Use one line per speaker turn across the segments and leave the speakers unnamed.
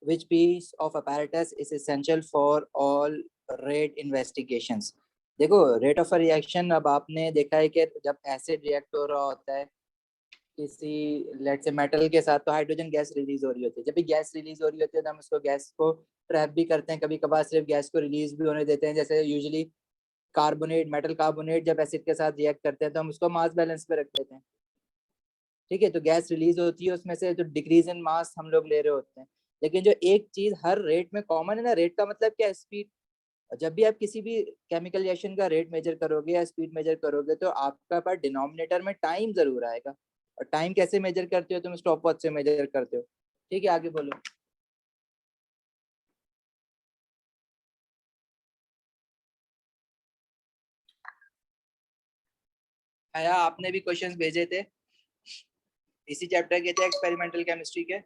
which piece of apparatus is essential for all rate investigations? देखो rate of reaction, अब आपने देखा है कि जब एसिड रिएक्ट हो रहा होता है किसी लेट से मेटल के साथ, तो हाइड्रोजन गैस रिलीज हो रही होती है। जब भी गैस रिलीज हो रही होती है तो हम उसको गैस को ट्रैप भी करते हैं, कभी कभार सिर्फ गैस को रिलीज भी होने देते हैं। जैसे यूजुअली कार्बोनेट, मेटल कार्बोनेट जब एसिड के साथ रिएक्ट करते हैं तो हम उसको मास बैलेंस पे रख देते हैं। ठीक है, तो गैस रिलीज होती है उसमें से, तो डिक्रीज इन मास हम लोग ले रहे होते हैं। लेकिन जो एक चीज हर रेट में कॉमन है ना, रेट का मतलब क्या है? स्पीड। जब भी आप किसी भी केमिकल रिएक्शन का रेट मेजर करोगे या स्पीड मेजर करोगे तो आपका पास डिनोमिनेटर में टाइम जरूर आएगा। और टाइम कैसे मेजर करते हो? तुम स्टॉप वॉच से मेजर करते हो। ठीक है, आगे बोलो। आया, आपने भी क्वेश्चंस भेजे थे इसी चैप्टर के थे, एक्सपेरिमेंटल केमिस्ट्री के।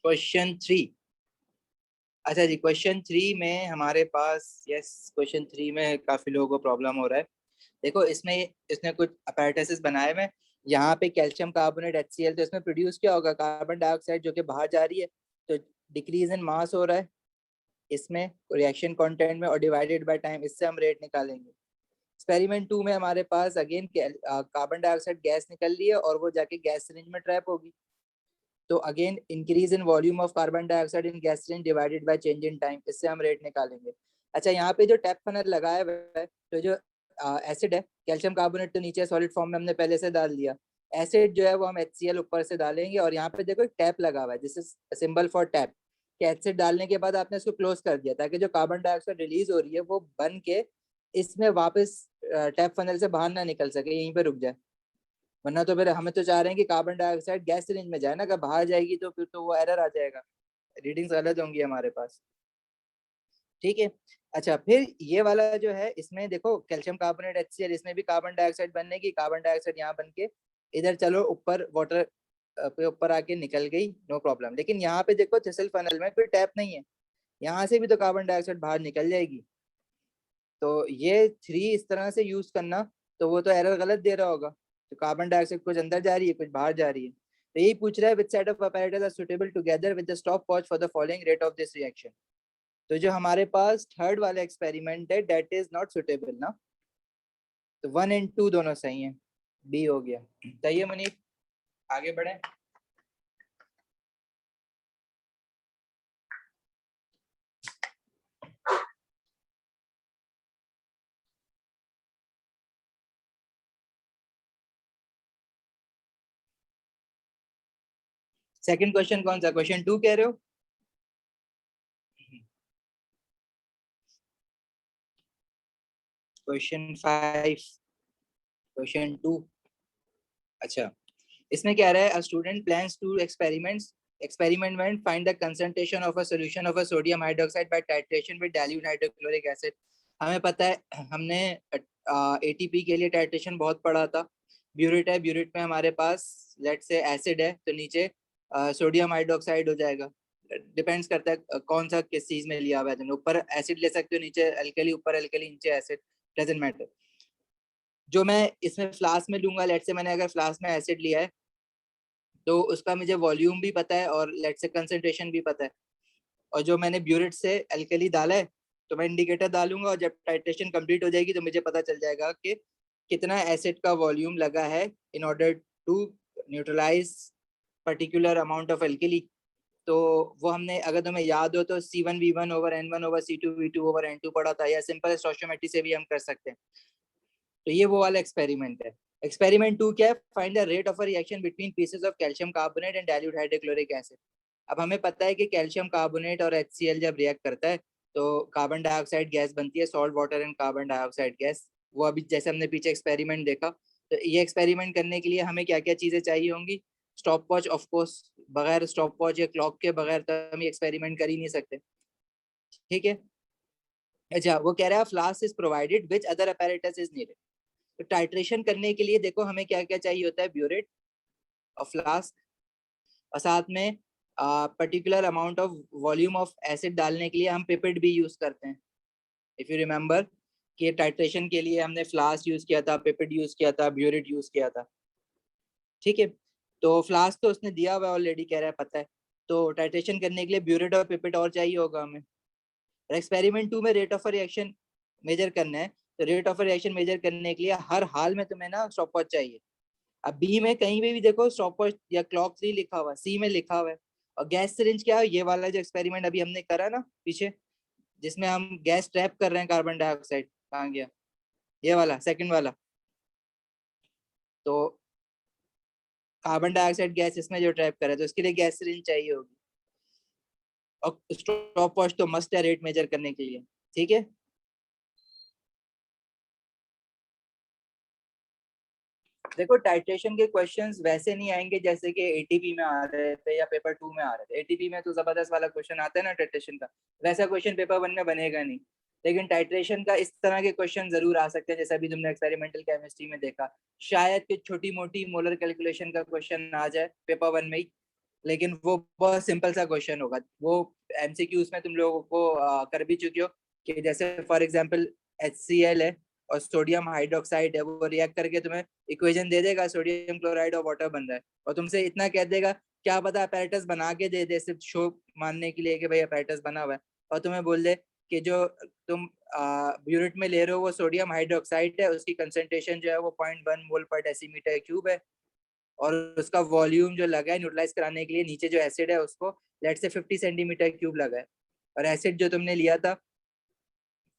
क्वेश्चन 3। अच्छा जी, क्वेश्चन 3 में हमारे पास, यस, क्वेश्चन 3 में काफी लोगों को प्रॉब्लम हो रहा है। देखो इसमें इसने कुछ अपैरेटसेस बनाए हुए हैं। यहाँ पे कैल्शियम कार्बोनेट HCl, तो इसमें प्रोड्यूस क्या होगा? कार्बन डाइऑक्साइड जो कि बाहर जा रही है, तो डिक्रीज इन मास हो रहा है इसमें रिएक्शन कंटेंट में, और डिवाइडेड बाय टाइम, इससे हम रेट निकालेंगे। एक्सपेरिमेंट 2 में हमारे पास अगेन कार्बन डाइऑक्साइड गैस निकल रही है और वो जाके गैस सिरिंज में ट्रैप होगी। तो again increase in volume of carbon dioxide in gas syringe divided by change in time, इससे हम रेट निकालेंगे। अच्छा, यहाँ पे जो टैप फनल लगाया हुआ है, तो जो एसिड है कैल्शियम कार्बोनेट, तो नीचे सॉलिड फॉर्म में हमने पहले से डाल दिया। एसिड जो है वो हम HCl ऊपर से डालेंगे, और यहाँ पे देखो एक टैप लगा हुआ है, this is symbol for tap. कि एसिड डालने के बाद आपने इसको क्लोज कर दिया ताकि जो कार्बन डाइऑक्साइड रिलीज हो रही है वो बन के इसमें वापस टैप फनल से बाहर ना निकल सके, यहीं पे रुक जाए। वरना तो फिर हमें तो चाह रहे हैं कि कार्बन डाइऑक्साइड गैस सिलिंज में जाए ना, अगर बाहर जाएगी तो फिर तो वो एरर आ जाएगा, रीडिंग्स गलत होंगी हमारे पास। ठीक है। अच्छा, फिर ये वाला जो है इसमें देखो कैल्शियम कार्बोनेट HCl, इसमें भी कार्बन डाइऑक्साइड बनने की, कार्बन डाइऑक्साइड यहाँ बन के इधर चलो ऊपर वाटर पे ऊपर आके निकल गई, नो प्रॉब्लम। लेकिन यहाँ पे देखो थिसल फनल में कोई टैप नहीं है, यहाँ से भी तो कार्बन डाइऑक्साइड बाहर निकल जाएगी। तो ये 3 इस तरह से यूज करना, तो वो तो एरर गलत दे रहा होगा। तो कार्बन डाइऑक्साइड कुछ अंदर जा रही है, कुछ बाहर जा रही है। तो यही पूछ रहा है, which set of apparatus are suitable together with the stop watch for the following rate of this reaction. तो जो हमारे पास थर्ड वाला एक्सपेरिमेंट है, दैट इज नॉट सुटेबल ना। तो 1 एंड 2 दोनों सही है, बी हो गया। सही है मनीष, आगे बढ़े। सेकंड क्वेश्चन कौन सा? क्वेश्चन 2 कह रहे हो? Question 5, question 2। अच्छा, इसमें क्या रहा है? A student plans to experiment में find the concentration of a solution of a sodium hydroxide by titration with dilute hydrochloric acid। हमें पता है, हमने ATP के लिए टाइट्रेशन बहुत पढ़ा था। ब्यूरेट है, ब्यूरेट में हमारे पास लेट से एसिड है, तो नीचे सोडियम हाइड्रोक्साइड हो जाएगा। डिपेंड्स करता है कौन सा किस चीज में लिया हुआ है। ऊपर एसिड ले सकते हो, नीचे अल्कली, ऊपर अल्कली नीचे एसिड, डजंट मैटर। जो मैं इसमें फ्लास्क में लूंगा, लेट से मैंने अगर फ्लास्क में एसिड लिया है तो उसका मुझे वॉल्यूम भी पता है और लेट से कंसेंट्रेशन भी पता है। और जो मैंने ब्यूरेट से अल्कली डाला है, तो मैं इंडिकेटर डालूंगा, और जब टाइट्रेशन कंप्लीट हो जाएगी तो मुझे पता चल जाएगा कि कितना एसिड का वॉल्यूम लगा है in order to neutralise particular amount of alkali. तो वो हमने, अगर तुम्हें याद हो तो C1V1 over N1 over C2V2 over N2 पढ़ा था, या सिंपल स्टोइचियोमेट्री से भी हम कर सकते हैं। तो ये वो वाला एक्सपेरिमेंट है। एक्सपेरिमेंट 2 क्या है? Find the rate of a reaction between pieces of calcium carbonate and dilute hydrochloric acid. अब हमें पता है कि कैल्शियम कार्बोनेट और HCl जब रिएक्ट करता है तो कार्बन डाइऑक्साइड गैस बनती है, salt water and carbon dioxide gas. वो अभी जैसे हमने पीछे एक्सपेरिमेंट देखा। तो ये एक्सपेरिमेंट करने के लिए हमें क्या क्या चीजें चाहिए होंगी? Stop watch, of course. बगैर स्टॉप वॉच या क्लॉक के बगैर तो हम ये एक्सपेरिमेंट कर ही नहीं सकते। ठीक है। अच्छा, वो कह रहा है flask is provided, which other apparatus is needed. तो टाइट्रेशन करने के लिए देखो हमें क्या क्या चाहिए होता है? ब्यूरेट और फ्लास्क, और साथ में particular amount of volume of acid डालने के लिए हम पिपेट भी यूज करते हैं, इफ यू रिमेम्बर। कि टाइट्रेशन के लिए हमने फ्लास्क यूज किया था, पिपेट यूज किया था, ब्यूरेट यूज किया था। ठीक है, तो फ्लास्क तो उसने दिया हुआ ऑलरेडी, कह रहा है पता है। तो टाइट्रेशन करने के लिए ब्यूरेट और पिपेट और चाहिए होगा हमें। एक्सपेरिमेंट 2 में रेट ऑफ रिएक्शन मेजर करना है, तो रेट ऑफ रिएक्शन मेजर करने के लिए हर हाल में तुम्हें ना स्टॉप वॉच चाहिए। अब बी में कहीं पे भी देखो स्टॉप वॉच या क्लॉक 3 लिखा हुआ है, सी में लिखा हुआ है। और गैस सिरिंज क्या है, ये वाला जो एक्सपेरिमेंट अभी हमने करा ना पीछे, जिसमें हम गैस ट्रैप कर रहे हैं कार्बन डाइऑक्साइड, कहाँ गया, ये वाला सेकंड वाला। तो कार्बन डाइऑक्साइड गैस इसमें जो ट्रैप कर रहा है, तो इसके लिए गैस सिरिंज चाहिए होगी। और स्टॉप वॉच तो मस्ट है रेट मेजर करने के लिए। ठीक है, देखो टाइट्रेशन के क्वेश्चंस वैसे नहीं आएंगे जैसे कि एटीपी में आ रहे थे या पेपर 2 में आ रहे थे। एटीपी में तो जबरदस्त वाला क्वेश्चन आता है ना टाइट्रेशन का, वैसा क्वेश्चन पेपर 1 में बनेगा नहीं। लेकिन टाइट्रेशन का इस तरह के क्वेश्चन जरूर आ सकते हैं, जैसे अभी तुमने एक्सपेरिमेंटल केमिस्ट्री में देखा। शायद कि छोटी मोटी मोलर कैलकुलेशन का क्वेश्चन आ जाए पेपर 1 में ही, लेकिन वो बहुत सिंपल सा क्वेश्चन होगा। वो एमसीक्यूज में तुम लोगों को कर भी चुके हो, कि जैसे फॉर एग्जांपल HCl है और सोडियम हाइड्रोक्साइड है, वो रिएक्ट करके तुम्हें इक्वेशन दे देगा, सोडियम क्लोराइड और वाटर बन रहा है, और तुमसे इतना कह देगा क्या पता अपैरेटस बना के दे दे सिर्फ शो मानने के लिए कि भाई अपैरेटस बना हुआ है, और तुम्हें बोल दे कि जो तुम यूनिट में ले रहे हो वो सोडियम हाइड्रोक्साइड है, उसकी कंसेंट्रेशन जो है वो 0.1 मोल पर डेसीमीटर क्यूब है, और उसका वॉल्यूम जो लगा है न्यूट्रलाइज कराने के लिए नीचे जो एसिड है उसको लेट से 50 सेंटीमीटर क्यूब लगा है, और एसिड जो तुमने लिया था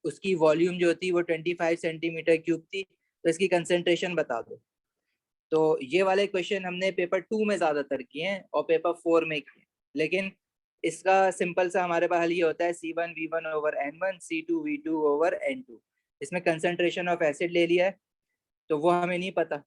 उसकी वॉल्यूम जो थी वो 25 सेंटीमीटर क्यूब थी, तो इसकी कंसेंट्रेशन बता दो। तो ये वाले क्वेश्चन हमने पेपर 2 में ज्यादातर किए हैं और पेपर 4 में किए, लेकिन इसका सिंपल सा हमारे पास हल ये होता है C1V1 over N1, C2V2 over N2। इसमें कंसेंट्रेशन ऑफ एसिड ले लिया है, तो वो हमें नहीं पता।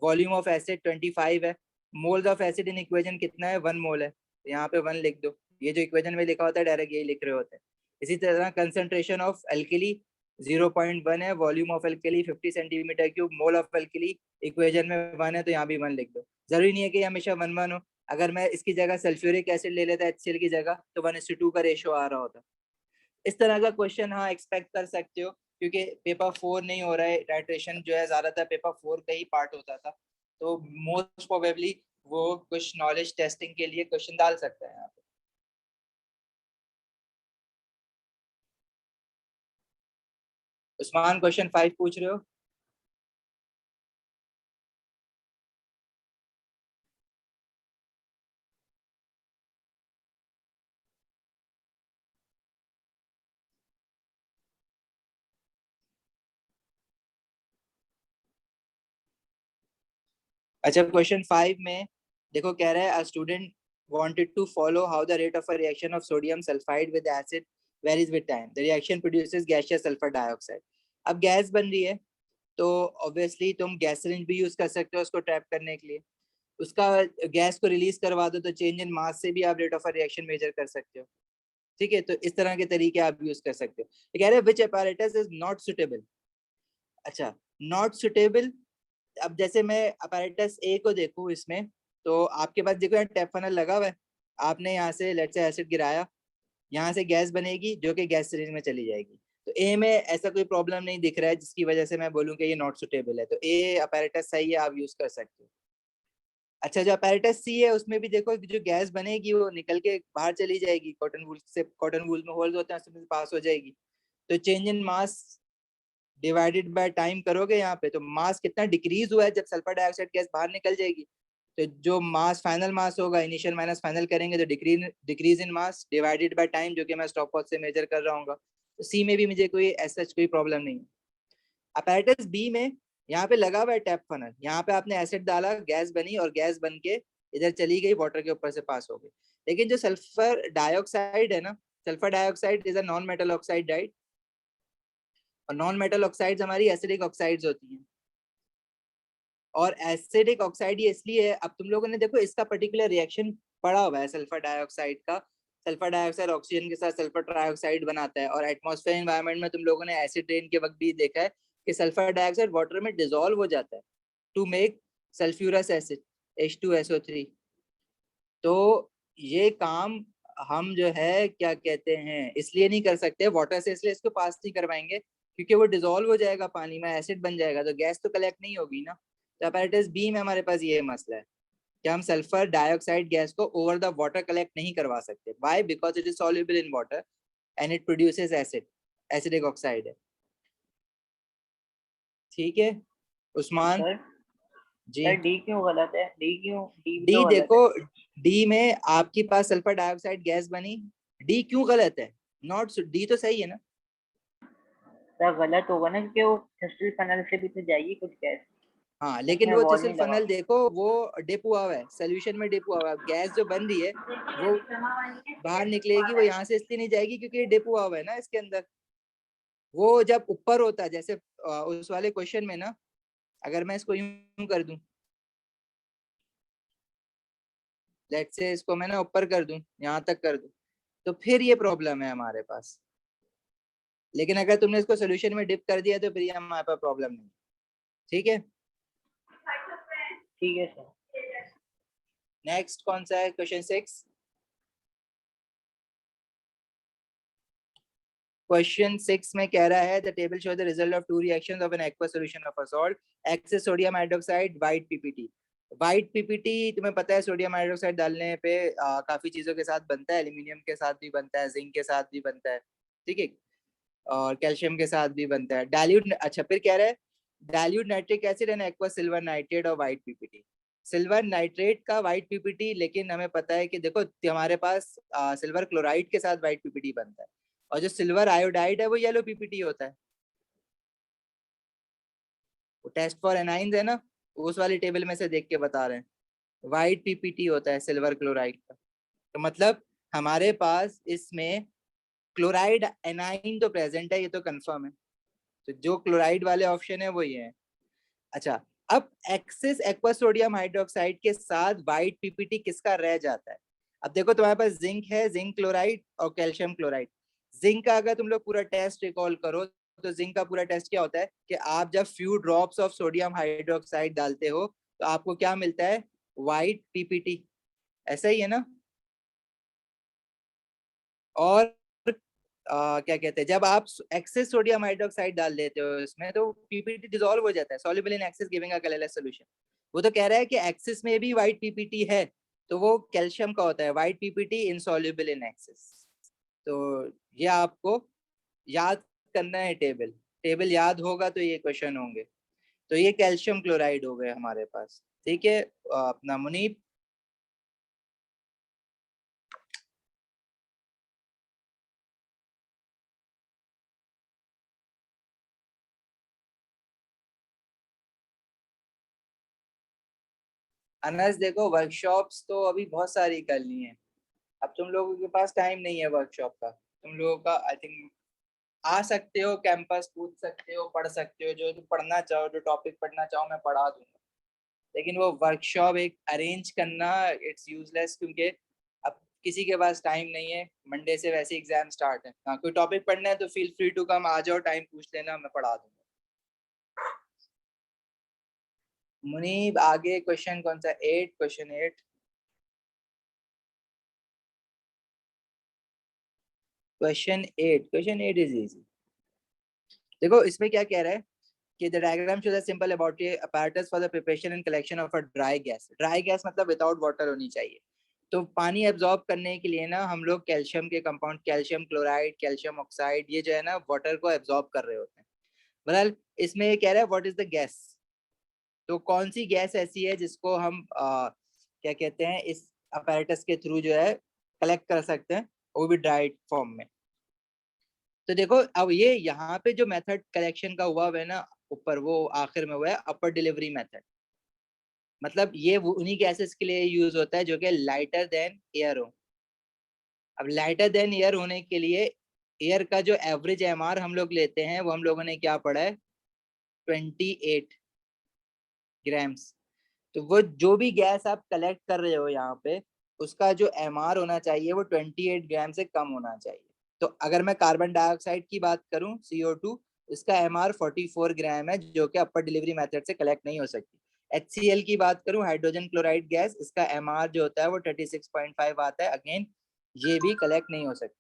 वॉल्यूम ऑफ एसिड 25 है, moles of acid in equation कितना है, 1 मोल है, तो यहाँ पे 1 लिख दो। ये जो इक्वेशन में लिखा होता है डायरेक्ट यही लिख रहे होते हैं। इसी तरह कंसेंट्रेशन ऑफ एल्कली 0.1 है, volume of alkali 50 centimetre cube, mole of alkali equation में 1 है, तो यहाँ भी 1 लिख दो। जरूरी नहीं है कि हमेशा 1 1 हो। अगर मैं इसकी जगह सल्फ्यूरिक एसिड ले लेता HCl की जगह, तो 1:2 का रेशियो आ रहा होता। इस तरह का क्वेश्चन हाँ एक्सपेक्ट कर सकते हो, क्योंकि पेपर 4 नहीं हो रहा है, टाइट्रेशन जो है ज्यादातर पेपर 4 का ही पार्ट होता था, तो मोस्ट प्रोबेबली वो कुछ नॉलेज टेस्टिंग के लिए क्वेश्चन डाल सकता है यहाँ पे। उस्मान क्वेश्चन 5 पूछ रहे हो? अच्छा, क्वेश्चन 5 में देखो कह रहा है a student wanted to follow how the rate of a reaction of sodium sulfide with acid varies with time. The reaction produces gaseous sulfur dioxide. अब गैस बन रही है, तो ऑब्वियसली तुम गैस सिरिंज भी यूज कर सकते हो उसको ट्रैप करने के लिए। उसका गैस को रिलीज करवा दो, तो चेंज इन मास से भी आप रेट ऑफ रिएक्शन मेजर कर सकते हो। ठीक है, तो इस तरह के तरीके आप यूज कर सकते हो। ये कह रहे हैं विच apparatus इज नॉट सुटेबल। अच्छा, नॉट सुटेबल। अब जैसे मैं apparatus A को देखूं इसमें, तो आपके पास देखो यहाँ टैप फनल लगा हुआ है, आपने यहाँ से लेट्स से एसिड गिराया, यहाँ से गैस बनेगी जो कि गैस सिरिंज में चली जाएगी। तो ए में ऐसा कोई प्रॉब्लम नहीं दिख रहा है जिसकी वजह से मैं बोलूँ कि ये नॉट सुटेबल है, तो ए apparatus सही है, आप यूज कर सकते हो। अच्छा, जो apparatus सी है उसमें भी देखो जो गैस बनेगी वो निकल के बाहर चली जाएगी, कॉटन वूल से, कॉटन वूल में होल्स होते हैं उसमें पास हो जाएगी। तो change in mass divided by time करोगे यहाँ पे, तो मास कितना डिक्रीज हुआ है जब सल्फर डाइऑक्साइड गैस बाहर निकल जाएगी। तो जो मास फाइनल मास होगा, इनिशियल माइनस फाइनल करेंगे तो decrease in mass divided by time, जो कि मैं स्टॉप वॉच से मेजर कर रहा हूँ। तो सी में भी मुझे कोई ऐसा कोई प्रॉब्लम नहीं है। अपैरेटस बी में यहाँ पे लगा हुआ है टैप फनल, यहाँ पे आपने एसिड डाला, गैस बनी और गैस बन के इधर चली गई, वाटर के ऊपर से पास हो गई। लेकिन जो सल्फर डाइऑक्साइड है ना, sulphur dioxide is a non metal oxide, right? और नॉन मेटल ऑक्साइड्स हमारी एसिडिक ऑक्साइड्स होती हैं। और एसिडिक ऑक्साइड ये इसलिए है, अब तुम लोगों ने देखो इसका पर्टिकुलर रिएक्शन पढ़ा हुआ है सल्फर डाइऑक्साइड का। सल्फर डाइऑक्साइड ऑक्सीजन के साथ सल्फर ट्राइऑक्साइड बनाता है, और एटमॉस्फेयर एनवायरनमेंट में तुम लोगों ने एसिड रेन के वक्त भी देखा है कि सल्फर डाइऑक्साइड वाटर में डिजोल्व हो जाता है to make sulphurous acid H2SO3। तो ये काम हम जो है क्या कहते हैं इसलिए नहीं कर सकते वाटर से, इसलिए इसको पास नहीं करवाएंगे क्योंकि वो डिजोल्व हो जाएगा पानी में, एसिड बन जाएगा, तो गैस तो कलेक्ट नहीं होगी ना। तो अपैरेटस बी में हमारे पास ये मसला है कि हम सल्फर डाइऑक्साइड गैस को ओवर द वाटर कलेक्ट नहीं करवा सकते। Why? Because it is soluble in water and it produces acid, acidic oxide है। ठीक है उस्मान
सर
जी।
सर डी क्यों गलत है? डी
डी
क्यों गलत
देखो,
है?
डी में आपके पास सल्फर डाइऑक्साइड गैस बनी, डी क्यों गलत है? नॉट, डी तो सही है ना।
सर गलत होगा ना, क्योंकि वो थ्रस्टल फनल से भी तो जाएगी कुछ गैस।
हाँ लेकिन
उसमें
वो
वॉल
चिसल
नहीं लगा
फनल
हुआ।
देखो वो डिप हुआ हुआ है, सोल्यूशन में डिप हुआ हुआ है, गैस जो बन रही है वो बाहर निकलेगी, वो यहाँ से इसलिए नहीं जाएगी क्योंकि ये डिप हुआ हुआ है ना इसके अंदर। वो जब ऊपर होता है जैसे उस वाले क्वेश्चन में ना, अगर मैं इसको यूं कर दूं, लेट्स से इसको मैं ना ऊपर कर दूं, यहाँ तक कर दूं, तो फिर ये प्रॉब्लम है हमारे पास। लेकिन अगर तुमने इसको सोल्यूशन में डिप कर दिया तो फिर ये हमारे पास प्रॉब्लम नहीं। ठीक है
ठीक है सर।
नेक्स्ट कौन सा है? क्वेश्चन 6। क्वेश्चन 6 में कह रहा है the table show the result of two reactions of N aqua solution of a salt, access sodium hydroxide, white PPT. White PPT तुम्हें पता है सोडियम हाइड्रोक्साइड डालने पे काफी चीजों के साथ बनता है, एल्यूमिनियम के साथ भी बनता है, जिंक के साथ भी बनता है, ठीक है, और कैल्शियम के साथ भी बनता है। डाइल्यूट, अच्छा फिर कह रहा है dilute nitric acid and aqua silver nitrate और व्हाइट पीपीटी। सिल्वर नाइट्रेट का व्हाइट पीपीटी, लेकिन हमें पता है कि देखो हमारे पास सिल्वर क्लोराइड के साथ व्हाइट पीपीटी बनता है, और जो सिल्वर आयोडाइड है वो येलो पीपीटी होता है। वो टेस्ट फॉर एनाइंस है ना, उस वाली टेबल में से देख के बता रहे हैं, व्हाइट पीपीटी होता है सिल्वर क्लोराइड का। तो मतलब हमारे पास इसमें क्लोराइड एनाइन तो प्रेजेंट है, ये तो कंफर्म है, तो जो क्लोराइड वाले ऑप्शन है वो ये है। अच्छा, अब एक्सेस एक्वा सोडियम हाइड्रोक्साइड के साथ व्हाइट पीपीटी किसका रह जाता है? अब देखो तुम्हारे पास जिंक है, जिंक क्लोराइड और कैल्शियम क्लोराइड। जिंक का अगर तुम लोग पूरा टेस्ट रिकॉल करो तो जिंक का पूरा टेस्ट क्या होता है कि आप जब few drops of sodium hydroxide डालते हो तो आपको क्या मिलता है? White PPT. ऐसा ही है ना। और क्या कहते हैं, जब आप एक्सेस सोडियम हाइड्रोक्साइड डाल देते हो इसमें तो पीपीटी डिसॉल्व हो जाता है, soluble in excess giving a colourless solution. वो तो कह रहा है कि एक्सेस में भी व्हाइट पीपीटी है, तो वो कैल्शियम का होता है, white PPT insoluble in excess. तो ये आपको याद करना है, टेबल टेबल याद होगा तो ये क्वेश्चन होंगे। तो ये कैल्शियम क्लोराइड हो गए हमारे पास। ठीक है अपना मुनीब। अनस देखो वर्कशॉप्स तो अभी बहुत सारी कर ली हैं, अब तुम लोगों के पास टाइम नहीं है वर्कशॉप का, तुम लोगों का आई थिंक आ सकते हो कैंपस, पूछ सकते हो, पढ़ सकते हो, जो तुम पढ़ना चाहो, जो टॉपिक पढ़ना चाहो मैं पढ़ा दूंगा, लेकिन वो वर्कशॉप एक अरेंज करना इट्स यूजलेस, क्योंकि अब किसी के पास टाइम नहीं है, मंडे से वैसे एग्जाम स्टार्ट है। हाँ कोई टॉपिक पढ़ना है तो फील फ्री टू कम, आ जाओ, टाइम पूछ लेना, मैं पढ़ा दूंगा। मुनीब आगे क्वेश्चन कौन सा? 8, क्वेश्चन 8। Question 8 is easy. देखो इसमें क्या कह रहा है कि the diagram shows a simple laboratory apparatus for the preparation and collection of a dry gas। Dry gas मतलब विदाउट वाटर होनी चाहिए। तो पानी एब्जॉर्ब करने के लिए ना हम लोग कैल्शियम के compound, calcium chloride, calcium oxide, ये जो है ना वाटर को एब्जॉर्ब कर रहे होते हैं। बहरहाल इसमें ये कह रहा है व्हाट इज द गैस, तो कौन सी गैस ऐसी है जिसको हम क्या कहते हैं इस अपैरेटस के थ्रू जो है कलेक्ट कर सकते हैं, वो भी ड्राई फॉर्म में। तो देखो अब ये यहाँ पे जो मेथड कलेक्शन का हुआ है ना ऊपर, वो आखिर में हुआ है अपर डिलीवरी मेथड। मतलब ये वो उन्हीं गैसेस के लिए यूज होता है जो कि लाइटर देन एयर हो। अब लाइटर देन एयर होने के लिए एयर का जो एवरेज एमआर हम लोग लेते हैं वो हम लोगों ने क्या पढ़ा है? 28 ग्राम्स। तो वो जो भी गैस आप कलेक्ट कर रहे हो यहाँ पे, उसका जो एमआर होना चाहिए वो 28 ग्राम से कम होना चाहिए। तो अगर मैं कार्बन डाइऑक्साइड की बात करूं CO2, इसका एमआर 44 ग्राम है जो कि अपर डिलीवरी मेथड से कलेक्ट नहीं हो सकती। HCl की बात करूं, हाइड्रोजन क्लोराइड गैस, इसका एमआर जो होता है वो 36.5 आता है, अगेन ये भी कलेक्ट नहीं हो सकती।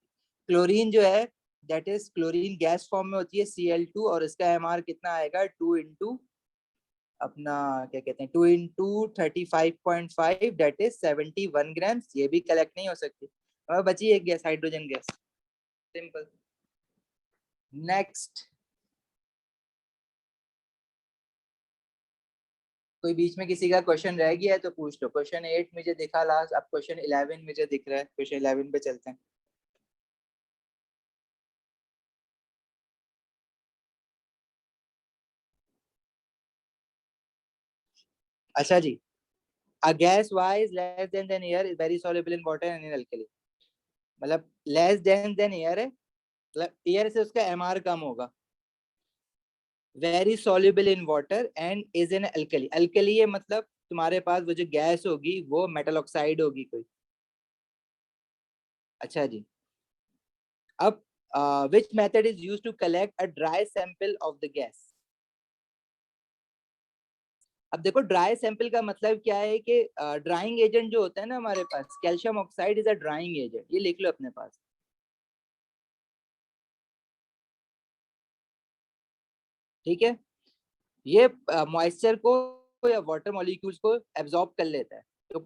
क्लोरीन जो है that is chlorine gas form में होती है Cl2, और इसका MR कितना आएगा 2 इंटू अपना क्या कहते हैं 2 इंटू 35.5 दैट इज 71 ग्राम्स। ये भी कलेक्ट नहीं हो सकती। अब बची एक gas, hydrogen gas. Simple. Next, कोई बीच में किसी का क्वेश्चन रह गया है तो पूछ लो। क्वेश्चन 8 मुझे दिखा लास्ट, अब क्वेश्चन 11 मुझे दिख रहा है। क्वेश्चन 11 पे चलते हैं। अच्छा जी, a gas Y is less than air is very soluble in water and in alkali। मतलब लेस देन एयर है, मतलब एयर से उसका MR कम होगा। Very soluble in water and is in alkali। alkali ये मतलब तुम्हारे पास वो जो गैस होगी वो मेटल ऑक्साइड होगी कोई। अच्छा जी, अब which method is used to collect a dry sample of the gas। अब देखो ड्राई सैंपल का मतलब क्या है कि ड्राइंग एजेंट जो होता है ना हमारे पास, calcium oxide is a drying agent. ये लिख लो अपने पास। ठीक है, ये मॉइस्चर को या वाटर मॉलिक्यूल्स को एब्जॉर्ब कर लेता है। तो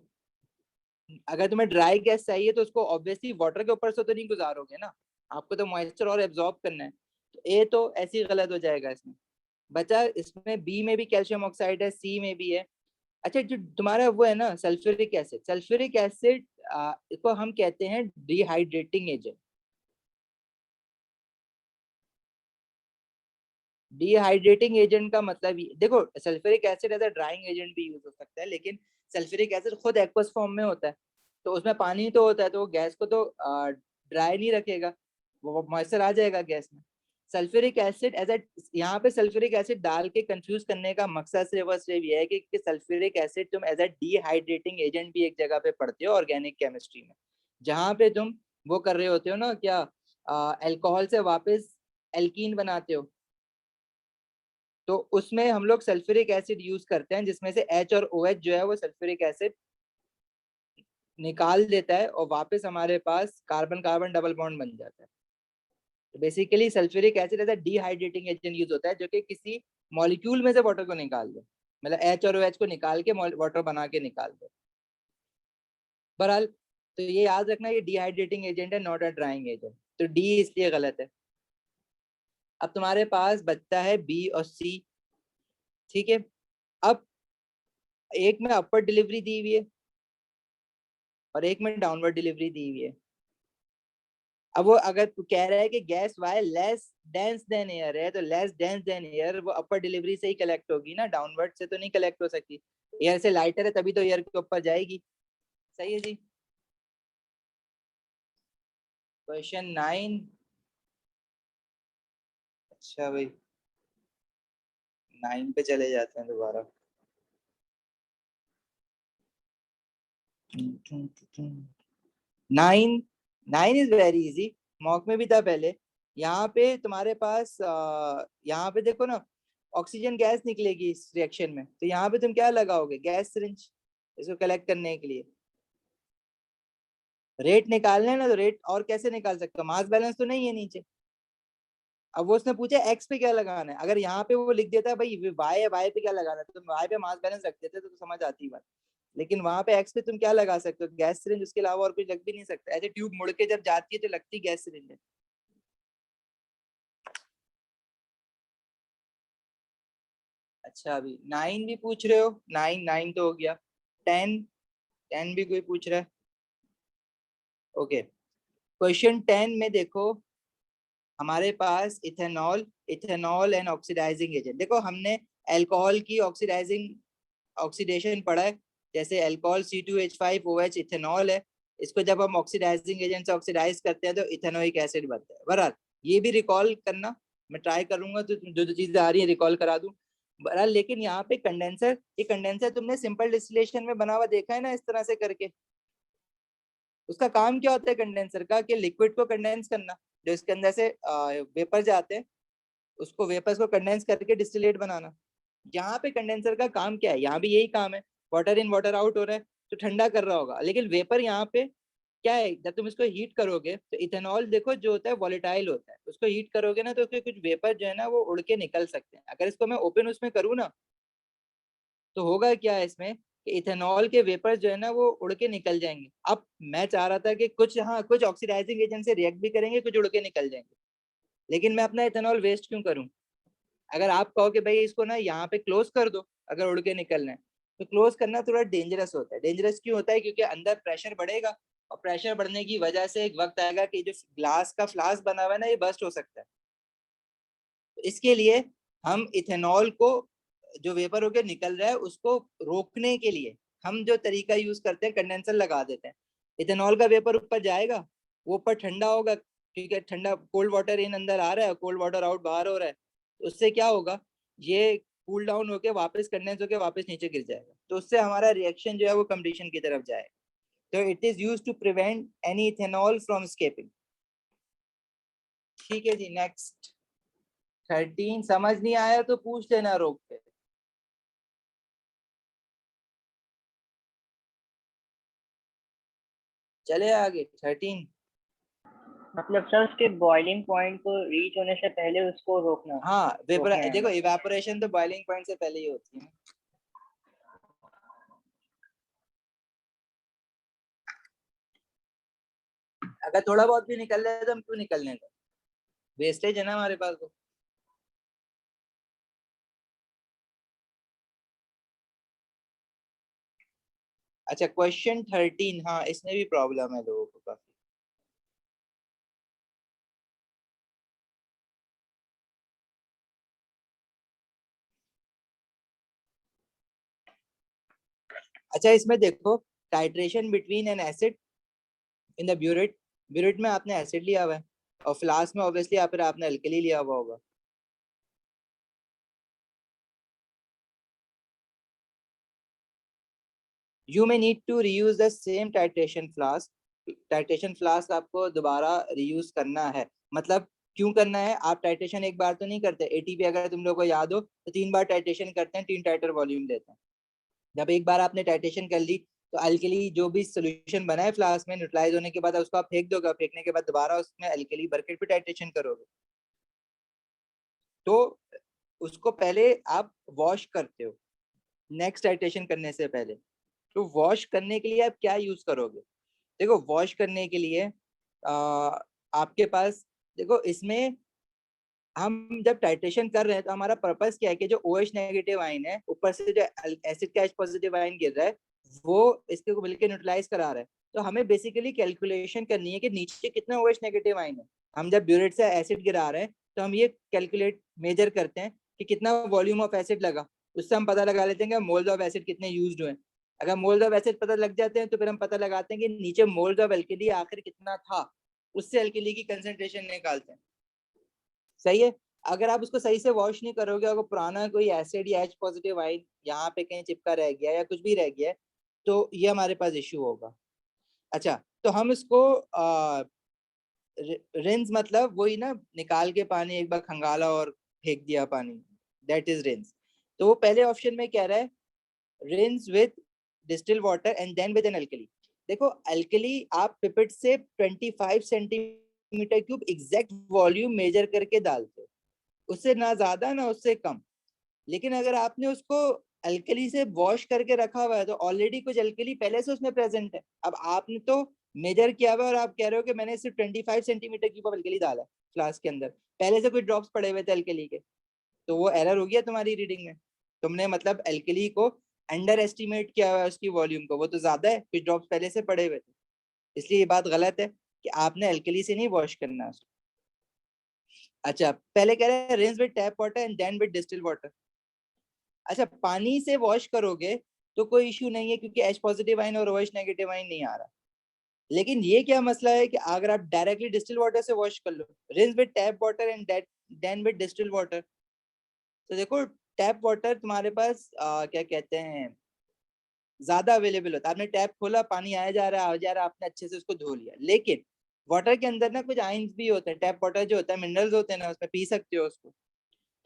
अगर तुम्हें ड्राई गैस चाहिए तो उसको ऑब्वियसली वाटर के ऊपर से तो नहीं गुजारोगे ना, आपको तो मॉइस्चर और एब्जॉर्ब करना है। तो ए तो ऐसे ही गलत हो जाएगा इसमें। बचा इसमें बी में भी कैल्शियम ऑक्साइड है, सी में भी है। अच्छा, जो तुम्हारा वो है ना सल्फ्यूरिक एसिड, सल्फ्यूरिक एसिड इसको हम कहते हैं डिहाइड्रेटिंग एजेंट। डिहाइड्रेटिंग एजेंट का मतलब देखो sulphuric acid as a drying agent भी यूज हो सकता है, लेकिन सल्फ्यूरिक एसिड खुद एक्वस फॉर्म में होता है, तो उसमें पानी तो होता है, तो वो गैस को तो ड्राई नहीं रखेगा, वो मॉइस्चर आ जाएगा गैस में। सल्फ्यूरिक एसिड एज अ, यहाँ पे सल्फ्यूरिक एसिड डाल के कंफ्यूज करने का मकसद सिर्फ ये है कि सल्फ्यूरिक एसिड तुम एज अ डिहाइड्रेटिंग एजेंट भी एक जगह पे पढ़ते हो ऑर्गेनिक केमिस्ट्री में, जहाँ पे तुम वो कर रहे होते हो ना क्या, अल्कोहल से वापस एल्कीन बनाते हो, तो उसमें हम लोग सल्फ्यूरिक एसिड यूज करते हैं, जिसमें से H और OH जो है वो सल्फ्यूरिक एसिड निकाल देता है और वापस हमारे पास कार्बन कार्बन डबल बॉन्ड बन जाता है। तो basically sulphuric acid as dehydrating agent use होता है, जो कि किसी मॉलिक्यूल में से वाटर को निकाल दे, मतलब H और OH को निकाल के वाटर बना के निकाल दे। बहरहाल तो ये याद रखना, ये डिहाइड्रेटिंग एजेंट है, नॉट अ ड्राइंग एजेंट, तो डी इसलिए गलत है। अब तुम्हारे पास बचता है बी और सी। ठीक है, अब एक में अपर डिलीवरी दी हुई है और एक में डाउनवर्ड डिलीवरी दी हुई है। अब वो अगर तू कह रहा है कि gas Y less dense than air है, तो लेस डेंस देन एयर वो अपर डिलीवरी से ही कलेक्ट होगी ना, डाउनवर्ड से तो नहीं कलेक्ट हो सकती। एयर से लाइटर है तभी तो एयर के ऊपर जाएगी। सही है जी। क्वेश्चन 9। अच्छा भाई, 9 पे चले जाते हैं दोबारा। 9, 9 इज वेरी इजी, मॉक में भी था पहले। यहाँ पे तुम्हारे पास यहाँ पे देखो ना, ऑक्सीजन गैस निकलेगी इस रिएक्शन में, तो यहाँ पे तुम क्या लगाओगे, गैस सिरिंज, इसको कलेक्ट करने के लिए। रेट निकालना है ना, तो रेट और कैसे निकाल सकते हो, मास बैलेंस तो नहीं है नीचे। अब वो उसने पूछा एक्स पे क्या लगाना है, अगर यहाँ पे वो लिख देता है भाई वाई है, वाई पे क्या लगाना है, तो तुम वाई पे मास बैलेंस रख देते तो समझ आती बात। लेकिन वहां पे एक्स पे तुम क्या लगा सकते हो, गैस सिरिंज, उसके अलावा और कुछ लग भी नहीं सकता। ऐसे ट्यूब मुड़ के जब जाती है तो लगती गैस सिरिंज है। अच्छा, अभी 9 भी पूछ रहे हो, 9, 9 तो हो गया। 10, 10 भी कोई पूछ रहा है। ओके, क्वेश्चन 10 में देखो हमारे पास ethanol, ethanol and oxidizing agent. देखो हमने अल्कोहल की ऑक्सीडाइजिंग ऑक्सीडेशन पढ़ा है, जैसे अल्कोहल C2H5OH इथेनॉल है, इसको जब हम ऑक्सीडाइजिंग एजेंट से ऑक्सीडाइज करते हैं तो इथेनोइक एसिड बनता है। बहरहाल ये भी रिकॉल करना, मैं ट्राई करूंगा तो जो जो चीजें आ रही है रिकॉल करा दूं। बहरहाल लेकिन यहाँ पे कंडेंसर, ये कंडेंसर तुमने सिंपल डिस्टिलेशन में बना हुआ देखा है ना, इस तरह से करके। उसका काम क्या होता है कंडेंसर का, कि लिक्विड को कंडेंस करना, जो इसके अंदर से वेपर जाते हैं उसको, वेपर्स को कंडेंस करके डिस्टिलेट बनाना। यहाँ पे कंडेंसर का काम क्या है, यहाँ भी यही काम है, वाटर इन वाटर आउट हो रहा है तो ठंडा कर रहा होगा, लेकिन वेपर यहाँ पे क्या है, जब तुम इसको हीट करोगे तो इथेनॉल देखो जो होता है वॉलेटाइल होता है, उसको हीट करोगे ना तो उसके कुछ वेपर जो है ना वो उड़ के निकल सकते हैं। अगर इसको मैं ओपन उसमें करूँ ना तो होगा क्या इसमें कि इथेनॉल के वेपर जो है ना वो उड़ के निकल जाएंगे। अब मैं चाह रहा था कि कुछ, हाँ, कुछ ऑक्सीडाइजिंग एजेंट से रिएक्ट भी करेंगे, कुछ उड़ के निकल जाएंगे, लेकिन मैं अपना इथेनॉल वेस्ट क्यों करूं। अगर आप कहो कि भाई इसको ना यहाँ पे क्लोज कर दो अगर उड़ के निकलना है, तो क्लोज करना थोड़ा डेंजरस होता है। डेंजरस क्यों होता है? क्योंकि अंदर प्रेशर बढ़ेगा, और प्रेशर बढ़ने की वजह से एक वक्त आएगा कि जो ग्लास का फ्लास्क बना हुआ है ना ये बर्स्ट हो सकता है। तो इसके लिए हम इथेनॉल को जो वेपर होकर निकल रहा है उसको रोकने के लिए हम जो तरीका यूज करते हैं, कंडेंसर लगा देते हैं। इथेनॉल का वेपर ऊपर जाएगा, वो ऊपर ठंडा होगा, ठीक है, ठंडा कोल्ड वाटर इन अंदर आ रहा है, कोल्ड वाटर आउट बाहर हो रहा है, तो उससे क्या होगा, ये कूल डाउन होके वापस कंडेंस होके वापस नीचे गिर जाएगा, तो उससे हमारा रिएक्शन जो है वो कंप्लीशन की तरफ जाएगा। तो it is use to prevent any ethanol from escaping। ठीक है जी, नेक्स्ट 13 समझ नहीं आया तो पूछ लेना रोक के। चले आगे 13।
मतलब सर उसके बॉइलिंग पॉइंट को रीच होने से पहले उसको
हाँ, वेपर
रोकना है
देखो
हमें।
इवेपोरेशन तो बॉइलिंग पॉइंट से पहले ही होती है। अगर थोड़ा बहुत भी निकल रहा है तो हम क्यों निकलने दें, वेस्टेज है ना हमारे पास तो। अच्छा, क्वेश्चन 13, हाँ इसमें भी प्रॉब्लम है लोगों को काफी। अच्छा, इसमें देखो, titration between N acid in the burette. Burette में आपने एसिड लिया हुआ है और फ्लास्क में ऑब्वियसली आपने अल्कली लिया हुआ होगा। You may need to reuse the same titration flask. Titration flask आपको दोबारा रीयूज करना है। मतलब क्यों करना है? आप टाइट्रेशन एक बार तो नहीं करते। एटीपी अगर तुम लोगों को याद हो तो 3 बार टाइट्रेशन करते हैं, 3 टाइटर वॉल्यूम लेते हैं। जब एक बार आपने टाइट्रेशन कर ली तो अल्कली जो भी सोल्यूशन बना है फ्लास्क में न्यूट्रलाइज होने के बाद उसको आप फेंक दोगे, फेंकने के बाद दोबारा उसमें अल्कली भर के फिर टाइट्रेशन करोगे। तो उसको पहले आप वॉश करते हो नेक्स्ट टाइट्रेशन करने से पहले। तो वॉश करने के लिए आप क्या यूज करोगे? देखो, वॉश करने के लिए आ, आपके पास, देखो इसमें हम जब टाइट्रेशन कर रहे हैं तो हमारा पर्पस क्या है कि जो OH नेगेटिव आयन है ऊपर से जो एसिड का H पॉजिटिव आयन गिर रहा है वो इसके को मिलकर न्यूट्रलाइज करा रहा है। तो हमें बेसिकली कैलकुलेशन करनी है कि नीचे कितना OH नेगेटिव आयन है। हम जब ब्यूरेट से एसिड गिरा रहे हैं तो हम ये कैलकुलेट मेजर करते हैं कि कितना वॉल्यूम ऑफ एसिड लगा, उससे हम पता लगा लेते हैं कि मोल्स ऑफ एसिड कितने यूज्ड हुए। अगर मोल्स ऑफ एसिड पता लग जाते हैं तो फिर हम पता लगाते हैं कि नीचे मोल्स ऑफ एल्कली आखिर कितना था, उससे एल्कली की कंसेंट्रेशन निकालते हैं। सही है। अगर आप उसको सही से वॉश नहीं करोगे, अगर पुराना कोई एसिड या H पॉजिटिव आयन यहाँ पे कहीं चिपका रह गया या कुछ भी रह गया है तो ये हमारे पास इश्यू होगा। अच्छा, तो हम इसको रिंस, मतलब वही ना, निकाल के पानी एक बार खंगाला और फेंक दिया पानी, दैट इज रिंस। तो वो पहले ऑप्शन में कह रहा है rinse with distil water and then with an alkali. देखो, अल्कली आप पिपेट से 25 centimetre cube exact volume measure करके डालते हो, उससे ना ज्यादा ना उससे कम। लेकिन अगर आपने उसको अल्कली से वॉश करके रखा हुआ है तो ऑलरेडी कुछ अल्कली पहले से उसमें प्रेजेंट है। अब आपने तो मेजर किया हुआ है और आप कह रहे हो कि मैंने सिर्फ 25 सेंटीमीटर की अल्कली डाला फ्लास्क के अंदर, पहले से कुछ ड्रॉप्स पड़े हुए थे अल्कली के, तो वो एरर हो गया तुम्हारी रीडिंग में। तुमने मतलब एल्कली को अंडर एस्टिमेट किया हुआ है उसकी वॉल्यूम को, वो तो ज्यादा है, कुछ ड्रॉप्स पहले से पड़े हुए थे, इसलिए ये बात गलत है कि आपने एल्कली से नहीं वॉश करना। अच्छा, पहले कह रहे हैं rinse with tap water and then with distil water. अच्छा, पानी से वॉश करोगे तो कोई इश्यू नहीं है क्योंकि H पॉजिटिव आयन और OH नेगेटिव आयन नहीं आ रहा। लेकिन ये क्या मसला है कि अगर आप डायरेक्टली डिस्टिल वाटर से वॉश कर लो, rinse with tap water and then with distil water, तो देखो टैप वाटर तुम्हारे पास क्या कहते हैं, ज्यादा अवेलेबल होता है। आपने टैप खोला, पानी आया जा रहा है आ जा रहा है, आपने अच्छे से उसको धो लिया। लेकिन वाटर के अंदर ना कुछ आयंस भी होते हैं, टैप वाटर जो होता है मिनरल्स होते हैं ना, उसमें पी सकते हो उसको।